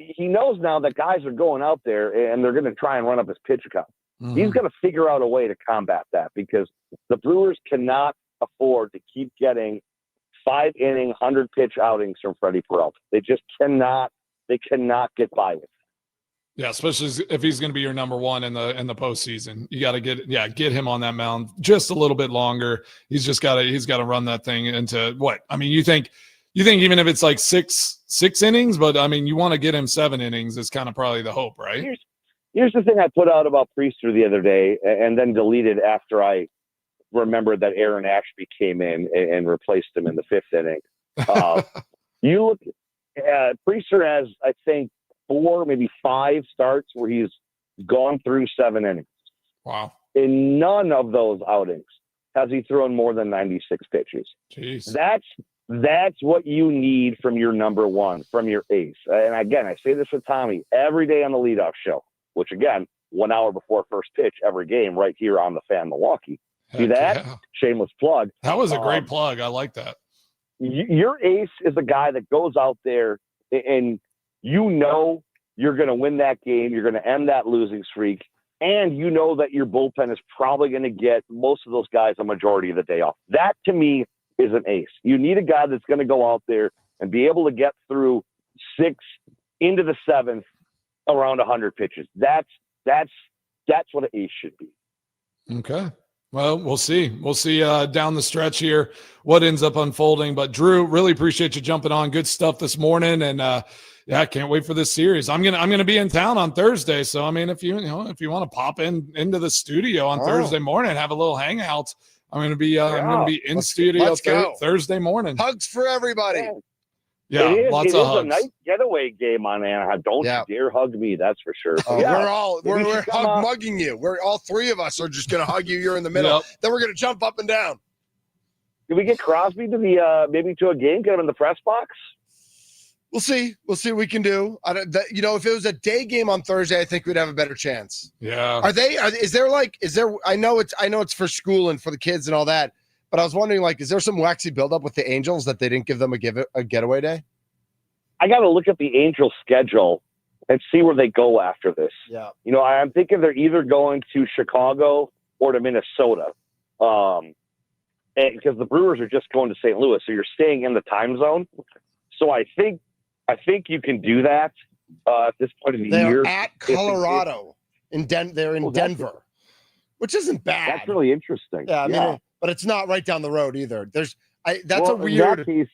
now that guys are going out there and they're going to try and run up his pitch count. He's got to figure out a way to combat that because the Brewers cannot afford to keep getting 5-inning, 100-pitch outings from Freddie Peralta. They just cannot. They cannot get by with it. Yeah, especially if he's going to be your number one in the postseason. You got to get him on that mound just a little bit longer. He's got to run that thing into what? I mean, you think even if it's like six innings, but I mean, you want to get him 7 innings is kind of probably the hope, right? Here's the thing I put out about Priester the other day and then deleted after I remembered that Aaron Ashby came in and replaced him in the 5th inning. You look at Priester has, I think, 4, maybe 5 starts where he's gone through 7 innings. Wow. In none of those outings has he thrown more than 96 pitches. Jeez. That's what you need from your number one, from your ace. And again, I say this with Tommy every day on the leadoff show, which again, 1 hour before first pitch every game right here on the Fan Milwaukee. See that? Yeah. Shameless plug. That was a great plug. I like that. Your ace is a guy that goes out there and you're going to win that game. You're going to end that losing streak. And you know that your bullpen is probably going to get most of those guys a majority of the day off. That, to me, is an ace. You need a guy that's going to go out there and be able to get through 6 into the 7th around 100 pitches. That's what an ace should be. Okay. Well, we'll see. We'll see down the stretch here what ends up unfolding. But Drew, really appreciate you jumping on. Good stuff this morning, and I can't wait for this series. I'm gonna be in town on Thursday, so I mean, if you want to pop into the studio on Thursday morning, have a little hangout. I'm gonna be in studio Thursday morning. Hugs for everybody. Yeah, lots of hugs. It is a nice getaway game on Anaheim. Don't you dare hug me, that's for sure. We're hug mugging you. We're all 3 of us are just gonna hug you. You're in the middle. Yep. Then we're gonna jump up and down. Can we get Crosby to the maybe to a game? Get him in the press box. We'll see. We'll see what we can do. If it was a day game on Thursday, I think we'd have a better chance. Yeah. Is there? I know it's for school and for the kids and all that. But I was wondering, is there some waxy buildup with the Angels that they didn't give them a getaway day? I got to look at the Angels schedule and see where they go after this. Yeah. I'm thinking they're either going to Chicago or to Minnesota, because the Brewers are just going to St. Louis, so you're staying in the time zone. So I think you can do that at this point of the year. They're at Colorado. They're in Denver, which isn't bad. That's really interesting. Yeah, I mean, but it's not right down the road either. That's a weird.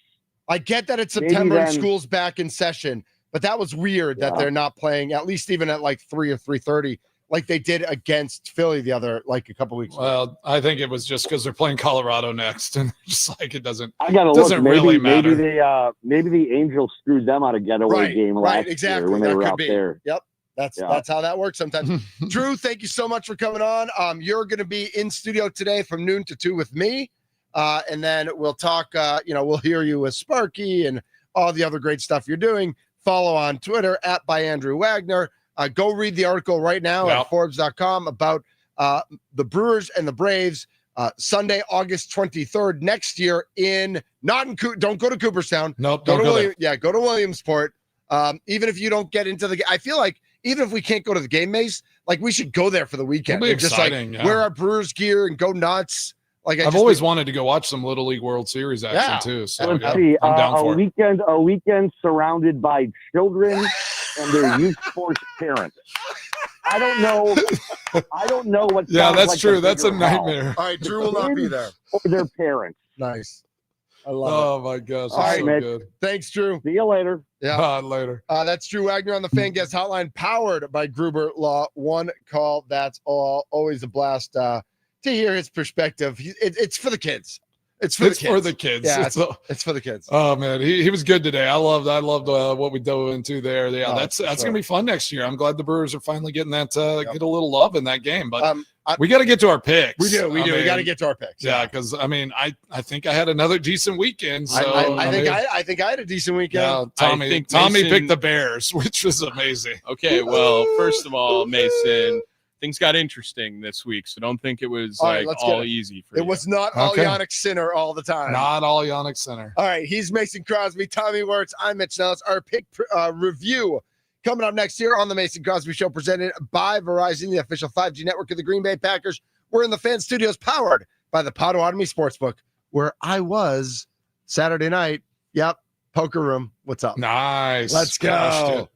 I get that it's September and school's back in session, but that was weird that they're not playing at least even at 3 or 3:30 like they did against Philly a couple weeks ago. Well, I think it was just because they're playing Colorado next, and just it doesn't. I gotta doesn't look. Really matter. Maybe the Angels screwed them out of getaway game last year when they were out there. Yep. That's how that works sometimes. Drew, thank you so much for coming on. You're going to be in studio today from noon to 2 with me. And then we'll talk, we'll hear you with Sparky and all the other great stuff you're doing. Follow on Twitter @ Andrew Wagner. Go read the article right now at Forbes.com about the Brewers and the Braves. Sunday, August 23rd next year don't go to Cooperstown. Nope, don't go there. Go to Williamsport. Even if you don't get into the game, I feel like even if we can't go to the game, Mace, we should go there for the weekend. It'll be exciting, wear our Brewers gear and go nuts. I've always wanted to go watch some Little League World Series action too. So let's see, I'm down for it. A weekend surrounded by children and their youth sports parents. I don't know what. Yeah, that's true. That's a nightmare. All right, Drew will not be there. Or their parents. Nice. I love Oh my gosh, All that's right, so Mitch. good. it. Thanks, Drew. See you later. Yeah. Later. That's Drew Wagner on the Fan Guest Hotline, powered by Gruber Law. One call, that's all. Always a blast to hear his perspective. It's for the kids. It's for the kids. Yeah, it's for the kids. Oh man, he was good today. I loved what we dove into there. Yeah, that's gonna be fun next year. I'm glad the Brewers are finally getting that get a little love in that game. But we got to get to our picks. We do. We got to get to our picks. Yeah, because I think I had another decent weekend. So I think I had a decent weekend. Yeah, Tommy picked the Bears, which was amazing. Okay, well, first of all, Mason, things got interesting this week, so don't think it was all easy for you. It was not all Yannick Sinner all the time. Not all Yannick Sinner. All right, he's Mason Crosby, Tommy Wirtz, I'm Mitch Nellis. Our pick review coming up next year on the Mason Crosby Show, presented by Verizon, the official 5G network of the Green Bay Packers. We're in the Fan Studios, powered by the Potawatomi Sportsbook, where I was Saturday night. Yep, poker room. What's up? Nice. Let's go.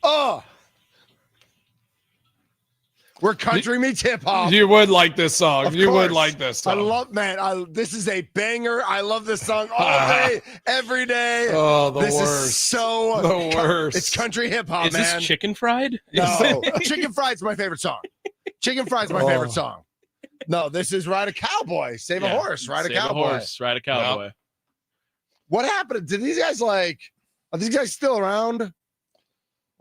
Oh, where country meets hip hop. You would like this song. Of You would course. like this song. I love, man. This is a banger. I love this song all day, every day. Oh, the this worst. is so The worst. It's country hip hop, Is man. this Chicken Fried? No, Chicken Fried's my favorite song. Chicken Fried's my favorite song. No, this is Ride a Cowboy, Save a Horse, Ride a Cowboy. Ride a Cowboy. Yep. What happened? Did these guys are these guys still around?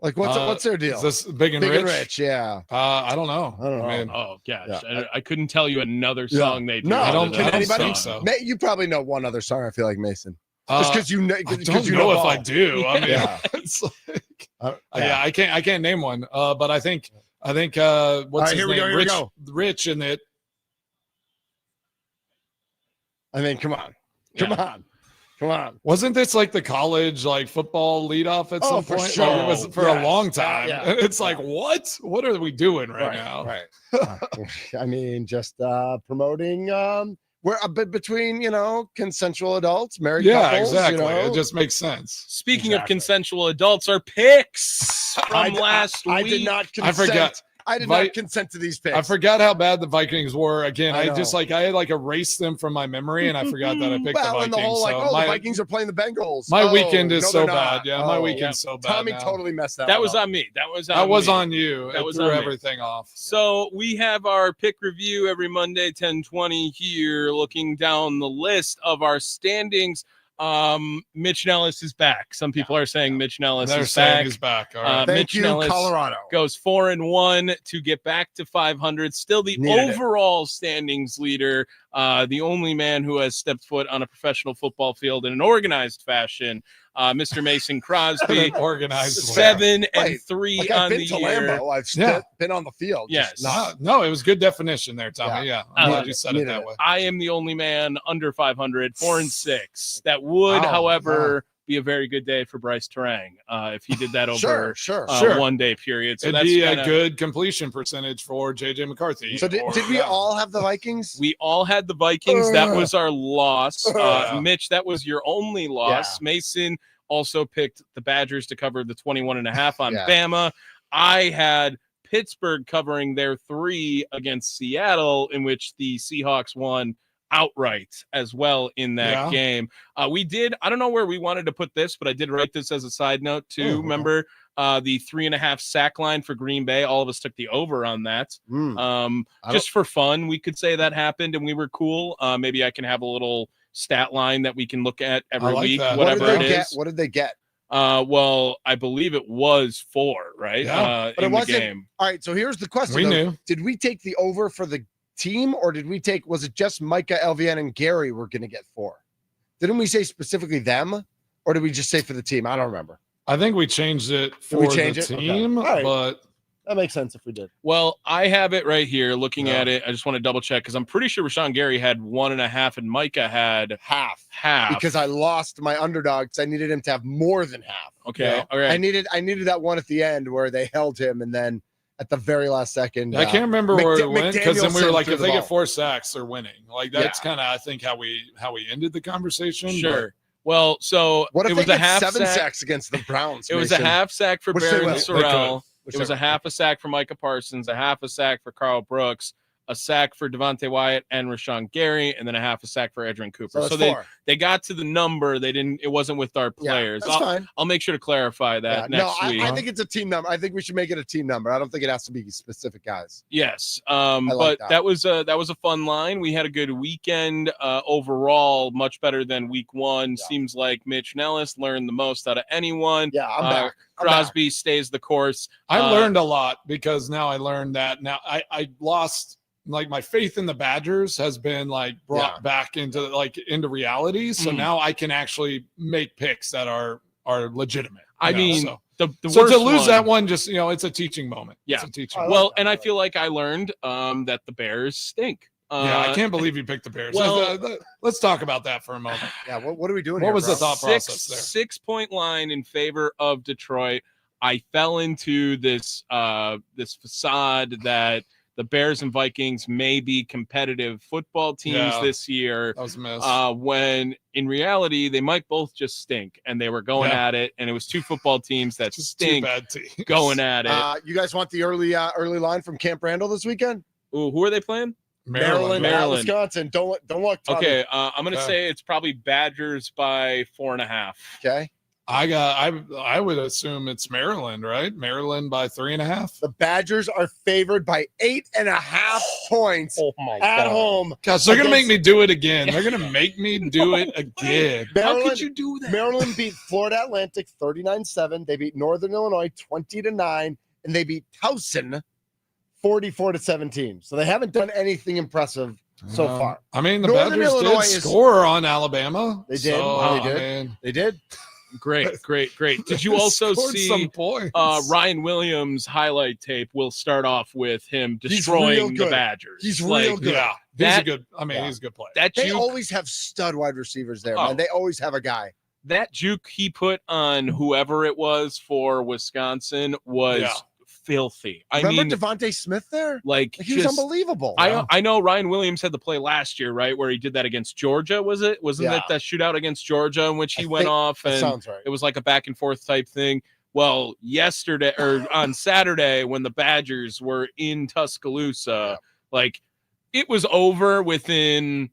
Like, what's their deal? Is this Big and Big Rich? and Rich, yeah. I don't know. I don't know. mean, Oh gosh, Yeah. I couldn't tell you another song they do. No, I don't can anybody? think so. You probably know one other song. I feel like Mason. Just because you know, I don't know if I do. I mean, Yeah. it's like, yeah, I can't name one. But I think what's right, his here we name? go, here we Rich, go. Rich in it. I mean, come on. Wasn't this like the college football leadoff at some for point? sure. Like, it was for a long time. Yeah. And it's like, what are we doing right now? Right. I mean, just promoting we're a bit between, consensual adults, married Yeah, couples. exactly. It just makes sense. Speaking of Exactly. consensual adults, our picks from last week. I did not consent. I forgot. I did not consent to these picks. I forgot how bad the Vikings were. Again, I I know. just I had erased them from my memory, and I forgot that I picked the Well, and Vikings. the whole So the my Vikings are playing the Bengals. my Oh, weekend is no, so they're bad. not. Yeah, my Oh, weekend's so bad. Tommy now. totally messed that. That one was up. on me. That was on you. That It was threw on me. everything off. So we have our pick review every Monday, 10:20 here, looking down the list of our standings. Mitch Nellis is back. Some people are saying Mitch Nellis They're is saying back. he's back. All right. Thank Mitch you, Nellis Colorado. goes 4-1 to get back to 500. Still the Needed it. overall standings leader. The only man who has stepped foot on a professional football field in an organized fashion. Mr. Mason Crosby, Organized. 7-3 Like, on I've the been to year. Lambeau. I've Yeah. been on the field. Yes. Just not. No, it was good definition there, Tommy. Yeah, I'm glad you said it needed that it. way. I am the only man under 500, 4-6. That would, Wow. however, be a very good day for Bryce Terang if he did that over Sure. 1 day period. So It'd that's be kinda, a good completion percentage for JJ McCarthy. So did we all have the Vikings? We all had the Vikings. That was our loss. Yeah. Mitch, that was your only loss. Mason also picked the Badgers to cover the 21.5 on Yeah. Bama. I had Pittsburgh covering their 3 against Seattle, in which the Seahawks won outright as well in that game. We did, I don't know where we wanted to put this, but I did write this as a side note too. Oh, okay. Remember the 3.5 sack line for Green Bay? All of us took the over on that. Just for fun, we could say that happened and we were cool. Maybe I can have a little stat line that we can look at every like week, that. whatever it is. What did they get? Well, I believe it was 4, right? Yeah. But it in the wasn't- game. All right, so here's the question. We though. knew. Did we take the over for the team, or was it just Micah, LVN, and Gary were going to get 4? Didn't we say specifically them, or did we just say for the team? I don't remember. I think we changed it for we the change it? Okay. team, All right. but That makes sense if we did. Well, I have it right here looking at it. I just want to double check because I'm pretty sure Rashawn Gary had 1.5 and Micah had Half. half. Because I lost my underdog, so I needed him to have more than half. Okay. All right. I needed that one at the end where they held him, and then at the very last second, I can't remember where it went because then we were McDanielson like, threw if the they ball. get 4 sacks, they're winning. Like that's kind of I think how we ended the conversation. Sure. Well, so What if it was they a get half 7 sack. sacks against the Browns? It was a Mason? half sack for Which they Barron will. Sorrell. Which It was they a half a sack for Micah Parsons, a half a sack for Carl Brooks, a sack for Devontae Wyatt and Rashawn Gary, and then a half a sack for Edrin Cooper. So, So that's 4. they got to the number. They didn't. It wasn't with our players. That's fine. I'll make sure to clarify that next week. I think it's a team number. I think we should make it a team number. I don't think it has to be specific guys. Yes. like But that was a fun line. We had a good weekend overall, much better than week 1. Yeah. Seems like Mitch Nellis learned the most out of anyone. Yeah, I'm back. Crosby stays the course. I learned a lot because now I learned that now I lost like my faith in the Badgers has been like brought back into reality. So now I can actually make picks that are legitimate. I mean, so. the So worst to lose one, that one, just it's a teaching moment. Yeah. It's a teaching. I moment. well, and I feel like I learned that the Bears stink. Yeah, I can't believe you picked the Bears. well- Let's talk about that for a moment. Yeah, what are we doing What here, was the bro? thought process there? 6-point line in favor of Detroit. I fell into this facade that the Bears and Vikings may be competitive football teams this year. That was a miss. When in reality, they might both just stink, and they were going at it, and it was two football teams that Just stink two bad teams going at it. You guys want the early line from Camp Randall this weekend? Ooh, who are they playing? Maryland. Wisconsin. Don't look. Tommy. Okay, I'm gonna say it's probably Badgers by 4.5. Okay. I would assume it's Maryland, right? Maryland by 3.5. The Badgers are favored by 8.5 points at home. Gosh, they're gonna make me do it again. They're gonna make me do it again. How could you do that? Maryland beat Florida Atlantic 39-7. They beat Northern Illinois 20-9, and they beat Towson 44-17. So they haven't done anything impressive so far. I mean, the Northern Badgers Illinois did score on Alabama. They did. So, They did. I mean, They did. Great. Did you also scored see some points. Ryan Williams' highlight tape? Will start off with him real destroying the good. Badgers. He's real good. Yeah, he's a good. I mean, he's a good player. That They juke, always have stud wide receivers there, Oh. man. They always have a guy. that juke he put on whoever it was for Wisconsin was filthy. I Remember mean, Devontae Smith there? like He was just. unbelievable. I know Ryan Williams had the play last year, right, where he did that against Georgia. Wasn't Yeah. it that shootout against Georgia in which he I went think off That and sounds right. it was like a back and forth type thing? Well, yesterday or on Saturday when the Badgers were in Tuscaloosa, like it was over within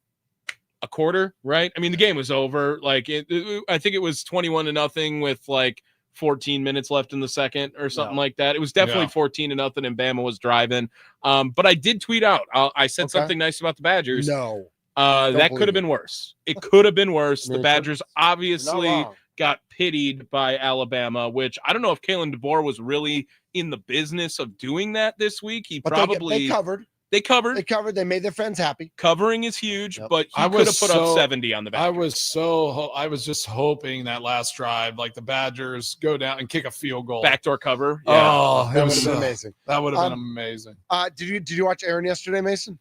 a quarter, right? I mean, the game was over. Like I think it was 21-0 with like 14 minutes left in the second or something like that. It was definitely 14-0 and Bama was driving. But I did tweet out. I said something nice about the Badgers. No. That could have been worse. It could have been worse. The You're Badgers not obviously wrong. got pitied by Alabama, which I don't know if Kalen DeBoer was really in the business of doing that this week. He But probably they covered. They covered. They covered. They made their friends happy. Covering is huge, Yep. but he I could was have put up so- 70 on the back. I was just hoping that last drive, like the Badgers go down and kick a field goal. Backdoor cover. Oh, That it would was have been amazing. That would have been amazing. Did you watch Aaron yesterday, Mason?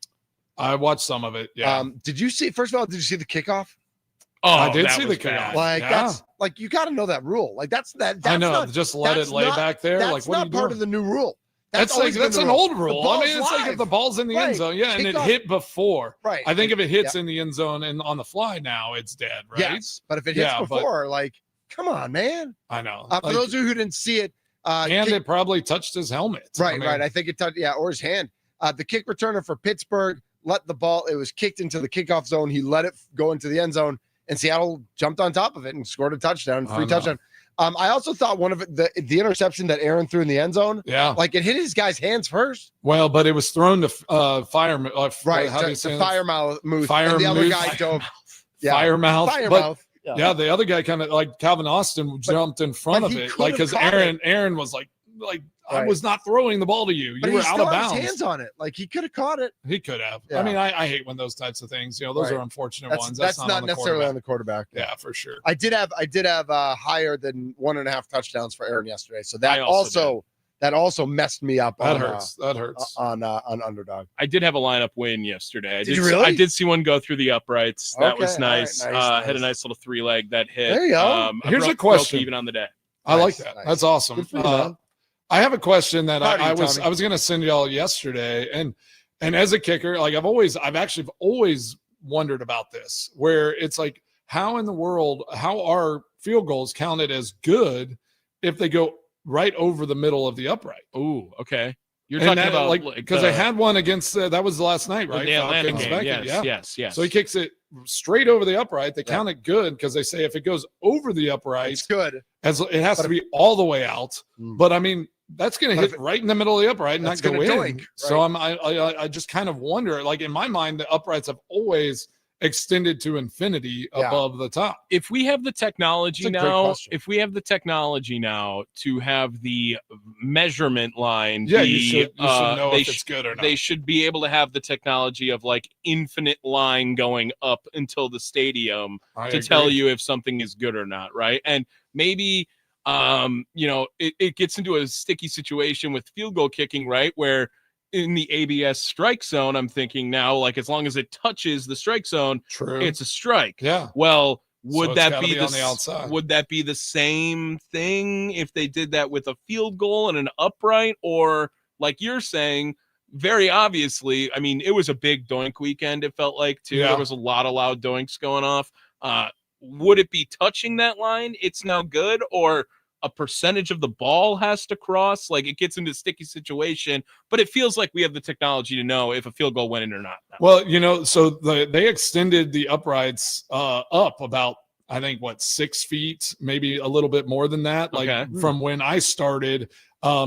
I watched some of it. Yeah, Did you see? First of all, did you see the kickoff? Oh, I did that see was the kickoff. bad. Like Yeah. that's like you got to know that rule. Like that's I know. Not, just let that's it lay not- back there. That's Like what are not you part doing? of the new rule. That's always been that's the an rule. old The rule. I ball's mean, it's like live. if the ball's in the end Right. zone, and Kick it off. hit before. Right. I think if it hits in the end zone and on the fly now, it's dead, right? Yes, but if it hits Yeah, but- before, like, come on, man. I know. For those of you who didn't see it, and it probably touched his helmet. right, I mean, right. I think it touched, or his hand. The kick returner for Pittsburgh let the ball. It was kicked into the kickoff zone. He let it go into the end zone, and Seattle jumped on top of it and scored a touchdown, free touchdown. I also thought one of it, the interception that Aaron threw in the end zone, Yeah. like it hit his guy's hands first. Well, but it was thrown to fire. Right, How do you to say fire mouth, and Fire the other mouth. guy dove. Fire mouth. Fire But, mouth. Yeah, the other guy kind of like Calvin Austin jumped in front but of he it, could like have because caught Aaron was like I Right. was not throwing the ball to you. But You he were out still of had his bounds. hands on it. Like he could have caught it. He could have. Yeah. I mean, I hate when those types of things. Those Right. are unfortunate That's, ones. that's not on the necessarily quarterback. on the quarterback. Yeah, for sure. I did have higher than 1.5 touchdowns for Aaron yesterday. So that I also also messed me up. That on, hurts. That hurts. on underdog. I did have a lineup win yesterday. Did you really? I did see one go through the uprights. That was Okay, all right, nice. nice. Had a nice little 3-leg that hit. There you go. I Here's a broke question. even on the day. I like Nice, that. nice. That's awesome. Good for you, man. I have a question that Proud of I you, was Tommy. I was going to send y'all yesterday, and as a kicker, like I've actually always wondered about this, where it's like, how in the world, how are field goals counted as good if they go right over the middle of the upright? Ooh, okay. You're And talking that, about like because I had one against that was last night, right? the Atlanta Falcons, game. Beckett, Yes. So he kicks it straight over the upright. They Yeah. count it good because they say if it goes over the upright, It's good. as it has But to be all the way out. Mm. But I mean, that's going to But hit right in the middle of the upright and not That's go in. gonna doink, So right. I just kind of wonder. Like in my mind, the uprights have always extended to infinity Yeah. above the top. If we have the technology That's a great now, question. to have the measurement line, Yeah, be, you should know they if it's good or not. They should be able to have the technology of like infinite line going up until the stadium I to agree. tell you if something is good or not, right? And maybe it gets into a sticky situation with field goal kicking, right? Where in the ABS strike zone, I'm thinking now, like as long as it touches the strike zone, True. it's a strike. Yeah. Well, So would it's that gotta be be on the outside. Would that be the same thing if they did that with a field goal and an upright, or like you're saying, very obviously, I mean, it was a big doink weekend. It felt like too. Yeah. There was a lot of loud doinks going off. Would it be touching that line? It's now good, or a percentage of the ball has to cross? Like, it gets into a sticky situation, but it feels like we have the technology to know if a field goal went in or not. Well, so they extended the uprights up about, I think, 6 feet, maybe a little bit more than that, from when I started,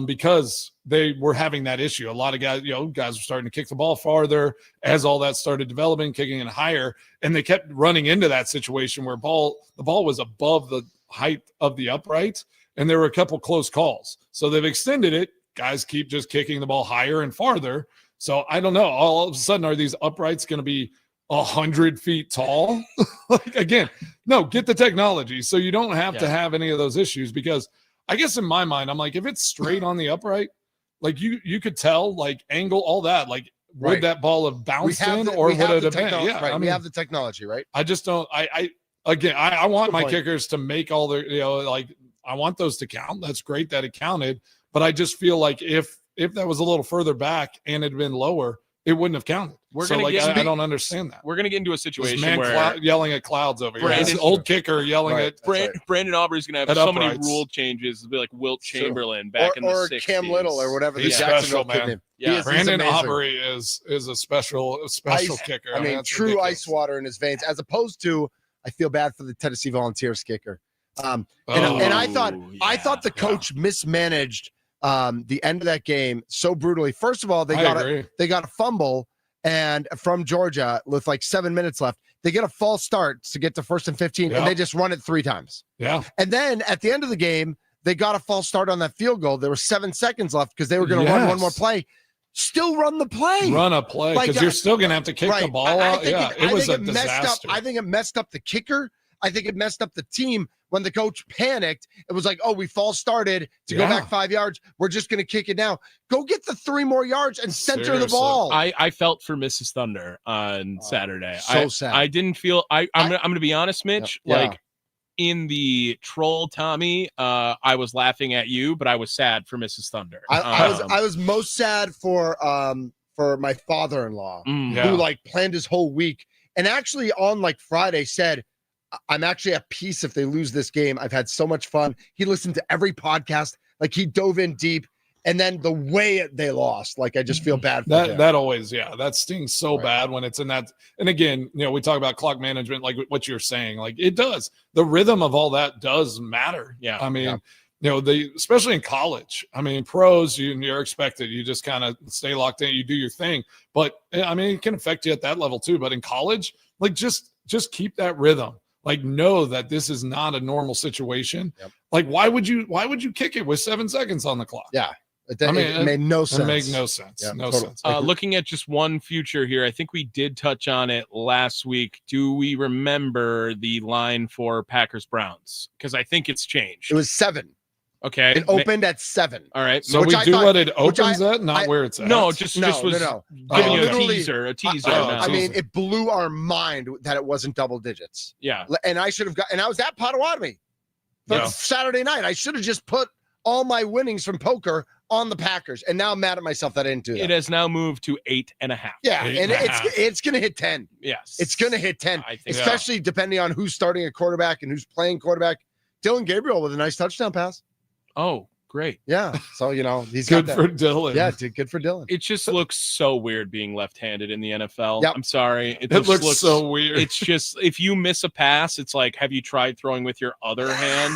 because they were having that issue. A lot of guys were starting to kick the ball farther as all that started developing, kicking it higher, and they kept running into that situation where the ball was above the height of the upright, and there were a couple close calls. So they've extended it. Guys keep just kicking the ball higher and farther. So I don't know. All of a sudden, are these uprights going to be 100 feet tall? Again, no, get the technology so you don't have to have any of those issues, because I guess in my mind, I'm like, if it's straight on the upright, like you could tell, like angle, all that, like would that ball have bounced in, or would it have been? Yeah, right. We have the technology, right? I just don't. I want my kickers to make all their, I want those to count. That's great that it counted, but I just feel like if that was a little further back and it had been lower, it wouldn't have counted. I don't understand that. We're gonna get into a situation where yelling at clouds over here. Brandon, old kicker yelling at Brandon Aubrey's gonna have so many rule changes. It'll be like Wilt Chamberlain back in the 60s. Or Cam Little or whatever. He's special, man. Yeah, Brandon Aubrey is a special kicker. I mean, true ridiculous. Ice water in his veins, as opposed to, I feel bad for the Tennessee Volunteers kicker. And I thought the coach mismanaged the end of that game so brutally. First of all, they got a fumble, and from Georgia with 7 minutes left, they get a false start to get to 1st and 15, and they just run it 3 times. Yeah. And then at the end of the game, they got a false start on that field goal. There were 7 seconds left because they were going to run one more play. Still run the play. Run a play, because you're still going to have to kick the ball out. It was a disaster. I think it messed up the kicker. I think it messed up the team when the coach panicked. It was like, we false started to go back 5 yards. We're just going to kick it now. Go get the 3 more yards and center the ball. I felt for Mrs. Thunder on Saturday. So sad. I didn't feel. I'm going to be honest, Mitch. In the troll Tommy, I was laughing at you, but I was sad for Mrs. Thunder. I was most sad for my father-in-law, who planned his whole week, and actually on Friday said, I'm actually at peace if they lose this game. I've had so much fun. He listened to every podcast. He dove in deep. And then the way they lost, I just feel bad for that. That always, that stings so bad when it's in that. And again, we talk about clock management, like what you're saying, it does. The rhythm of all that does matter. Yeah. I mean, especially in college. I mean, pros, you're expected. You just kind of stay locked in. You do your thing. But I mean, it can affect you at that level too. But in college, just keep that rhythm. Know that this is not a normal situation. Yep. Why would you kick it with 7 seconds on the clock? Yeah. It made no sense. It made no sense. Yeah, no totally. sense. Looking at just one future here, I think we did touch on it last week. Do we remember the line for Packers-Browns? Because I think it's changed. It was 7. Okay. It opened at 7. All right. So we do what it opens at, not where it's at. No, just was giving you a teaser. I mean, it blew our mind that it wasn't double digits. Yeah. And I should have and I was at Potawatomi Saturday night. I should have just put all my winnings from poker on the Packers, and now I'm mad at myself that I didn't do that. It has now moved to 8.5. Yeah, and it's going to hit 10. Yes. It's going to hit 10, I think especially depending on who's starting a quarterback and who's playing quarterback. Dylan Gabriel with a nice touchdown pass. Oh, great. Yeah. So, he's good got for Dylan. Yeah, good for Dylan. It just looks so weird being left-handed in the NFL. Yep. I'm sorry. It looks so weird. It's just, if you miss a pass, it's like, have you tried throwing with your other hand?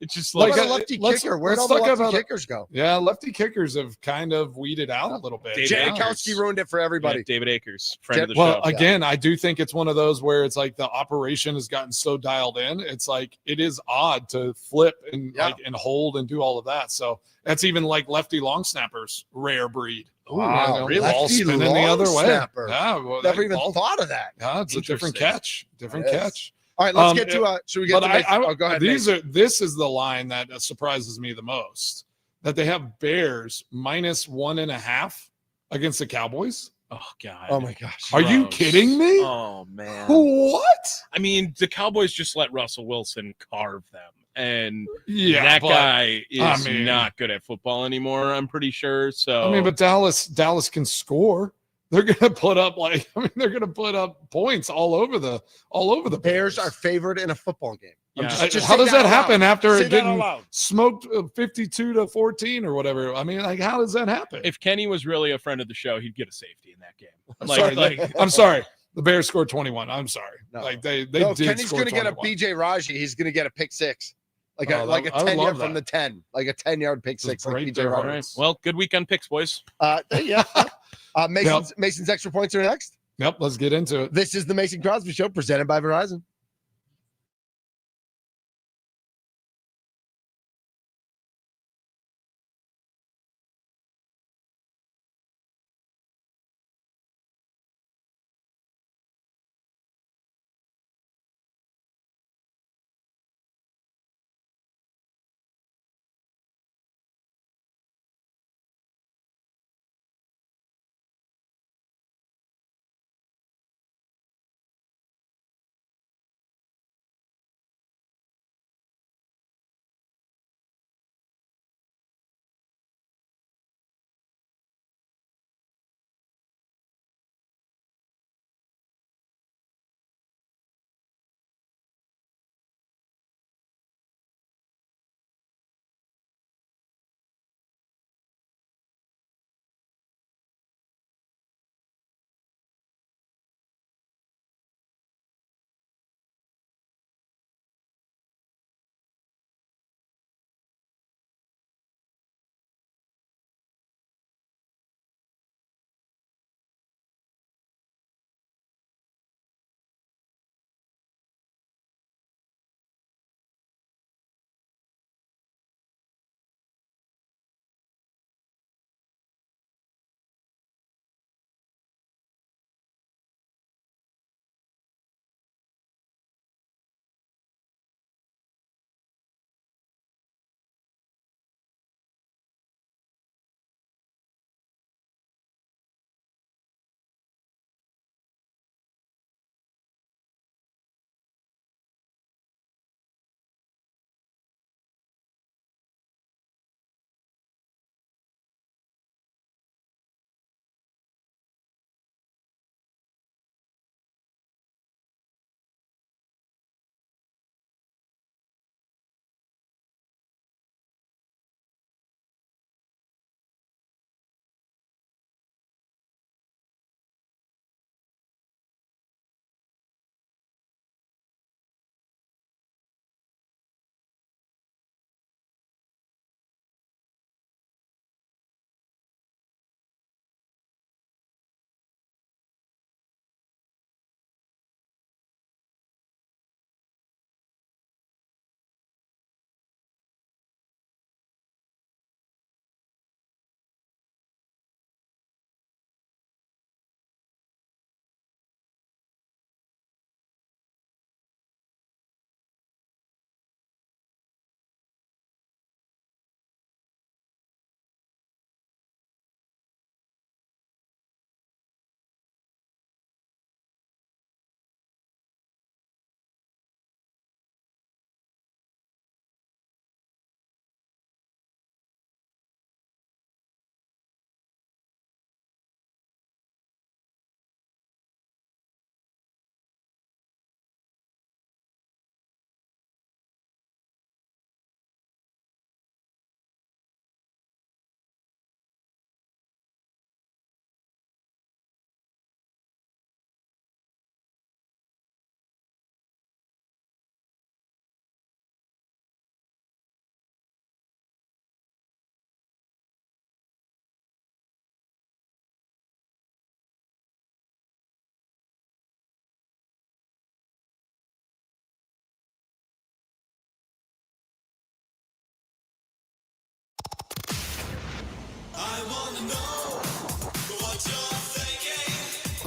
It just like looks a lefty kicker. Where'd all the lefty kickers go? Yeah, lefty kickers have kind of weeded out a little bit. Janikowski ruined it for everybody. Yeah, David Akers, friend of the show. Well, again, I do think it's one of those where it's the operation has gotten so dialed in. It's it is odd to flip and and hold and do all of that. So that's even lefty long snappers, rare breed. Wow, really? Ball spinning the other way. Snapper. Yeah, well, never even thought of that. Yeah, it's a different catch. Catch. All right, let's get to should we get to go ahead. This is the line that surprises me the most, that they have Bears -1.5 against the Cowboys. Oh God. Oh my gosh. Are you kidding me? Oh man. What? I mean, the Cowboys just let Russell Wilson carve them. and Yeah, that but, guy is I mean, not good at football anymore, I'm pretty sure. So I mean, but Dallas can score. They're gonna put up they're gonna put up points all over the Bears are favored in a football game. Yeah. How does that happen after Say that out getting loud. smoked 52-14 or whatever? I mean, like, how does that happen? if Kenny was really a friend of the show, he'd get a safety in that game. Sorry, I'm sorry. The Bears scored 21. I'm sorry. No. Like they No, did Kenny's score going to get a 21. BJ Raji. He's going to get a pick six, like a Oh, like a I would 10 love yard from the that. 10, like a 10-yard pick Just six, like break BJ their All Raji. right. Well, good weekend picks, boys. Yeah. Mason's extra points are next. Yep, let's get into it. This is the Mason Crosby Show presented by Verizon.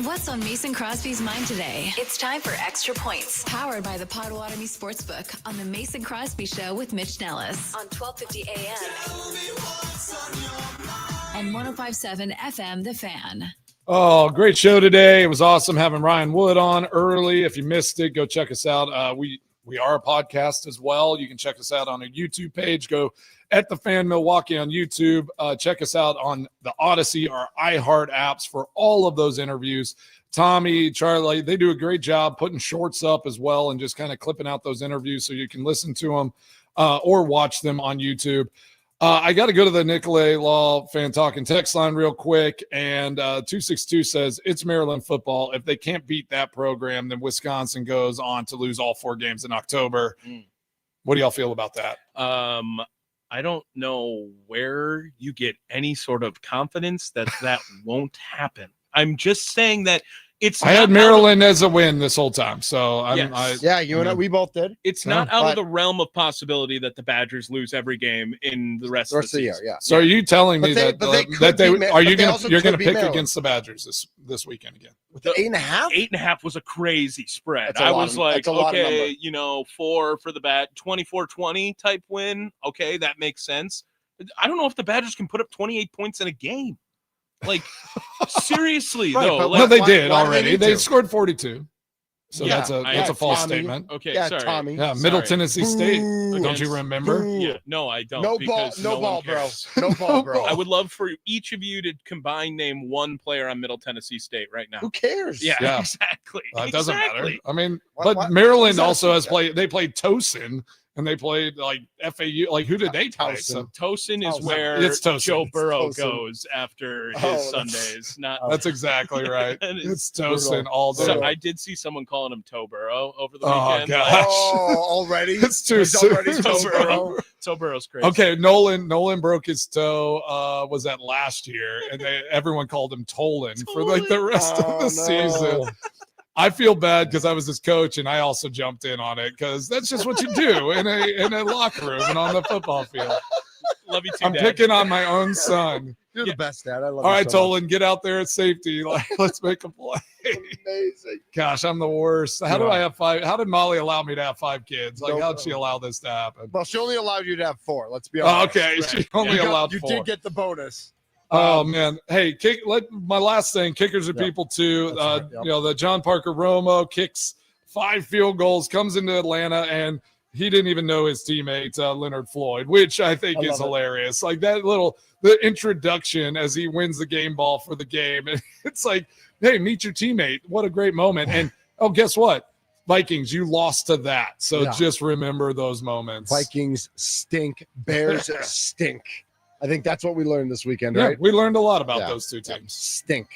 What's on Mason Crosby's mind today? It's time for Extra Points, powered by the Potawatomi Sportsbook on the Mason Crosby Show with Mitch Nellis on 1250 AM and 105.7 FM, The Fan. Oh, great show today. It was awesome having Ryan Wood on early. If you missed it, go check us out. We are a podcast as well. You can check us out on a YouTube page. Go at the Fan Milwaukee on YouTube. Check us out on the Odyssey or iHeart apps for all of those interviews. Tommy, Charlie, they do a great job putting shorts up as well and just kind of clipping out those interviews so you can listen to them or watch them on YouTube. I got to go to the Nicolay Law Fan Talking text line real quick. And 262 says, it's Maryland football. If they can't beat that program, then Wisconsin goes on to lose all 4 games in October. What do y'all feel about that? I don't know where you get any sort of confidence that won't happen. I'm just saying that I had Maryland as a win this whole time. So we both did. It's not out of the realm of possibility that the Badgers lose every game in the rest of the year. season. Yeah. So are you telling me you're going to pick Maryland against the Badgers this weekend again? With the 8.5? 8.5 was a crazy spread. I was like, okay, 4 for the 24-20 type win. Okay, that makes sense. I don't know if the Badgers can put up 28 points in a game. Like, seriously, right, though. No, they did already. They scored 42. So Yeah, that's a false statement. Okay, Yeah, sorry. Tommy. Yeah, Middle Tennessee State. Don't you remember? Yeah, no, I don't. No because ball, one bro. cares. No ball, bro. I would love for each of you to combine name one player on Middle Tennessee State right now. Who cares? Yeah, exactly. It doesn't matter. I mean, What- but Maryland what- also has played. They played Towson, and they played like FAU. Like, who did they play? So, Towson is Towson. where It's Towson. Joe It's Burrow Towson. goes after his that's- Sundays. Not that's exactly right. That is It's Towson all day. so I did see someone calling him Toe Burrow over the Oh, weekend. gosh. Oh, already? It's too It's soon. already Toe Toe Burrow. Burrow. Toe Burrow's crazy. Okay, Nolan broke his toe. Was that last year? And everyone called him Tolan for like the rest of the season. I feel bad because I was his coach and I also jumped in on it because that's just what you do in a locker room and on the football field. Love you too, I'm Dad. picking on my own son. You're the best, Dad. I love All you right, so much. Tolan, get out there at safety. Like, let's make a play. Amazing. Gosh, I'm the worst. How do I have 5? How did Molly allow me to have 5 kids? Like, how'd she allow this to happen? Well, she only allowed you to have 4. Let's be Oh, honest. okay, she only allowed You 4. did get the bonus. Oh man! Hey, my last thing. Kickers are people too. That's right, yep. The John Parker Romo kicks 5 field goals, comes into Atlanta, and he didn't even know his teammate Leonard Floyd, which I think I is love it. hilarious. Like the introduction as he wins the game ball for the game. And it's like, hey, meet your teammate. What a great moment! And guess what? Vikings, you lost to that. So just remember those moments. Vikings stink. Bears stink. I think that's what we learned this weekend, Yeah, right? we learned a lot about those two teams. Stink.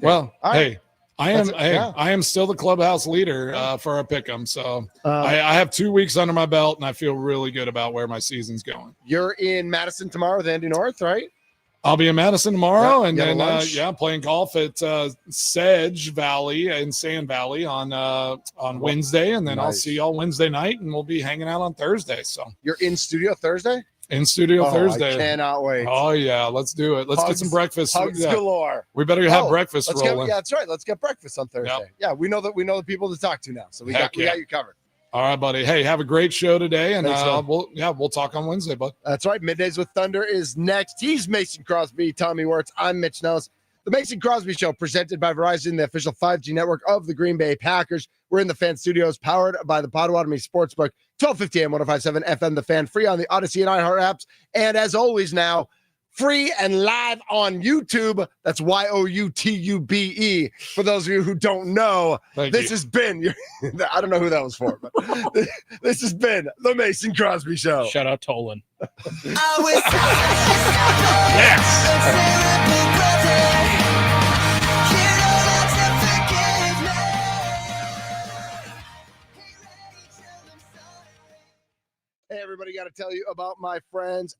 Well, All right. hey, I am still the clubhouse leader for our pick'em. So I have 2 weeks under my belt, and I feel really good about where my season's going. You're in Madison tomorrow with Andy North, right? I'll be in Madison tomorrow, and you have then a lunch? playing golf at Sedge Valley in Sand Valley on Wednesday, and then I'll Nice. see y'all Wednesday night, and we'll be hanging out on Thursday. So You're in studio Thursday? in studio Thursday. I cannot wait. Oh yeah, let's do it. Let's get some breakfast. Hugs Yeah. galore. We better have breakfast rolling. That's right. Let's get breakfast on Thursday. Yep. Yeah, we know the people to talk to now. So we Heck got you covered. All right, buddy. Hey, have a great show today, and Thanks, man. we'll talk on Wednesday, bud. That's right. Middays with Thunder is next. He's Mason Crosby, Tommy Wirtz. I'm Mitch Nellis. The Mason Crosby Show, presented by Verizon, the official 5G network of the Green Bay Packers. We're in the Fan Studios, powered by the Potawatomi Sportsbook, 1250 AM, 105.7 FM, The Fan, free on the Odyssey and iHeart apps. And as always now, free and live on YouTube. That's YOUTUBE. For those of you who don't know, this has been, I don't know who that was for, but this has been the Mason Crosby Show. Shout out Tolan. Hey, everybody, got to tell you about my friends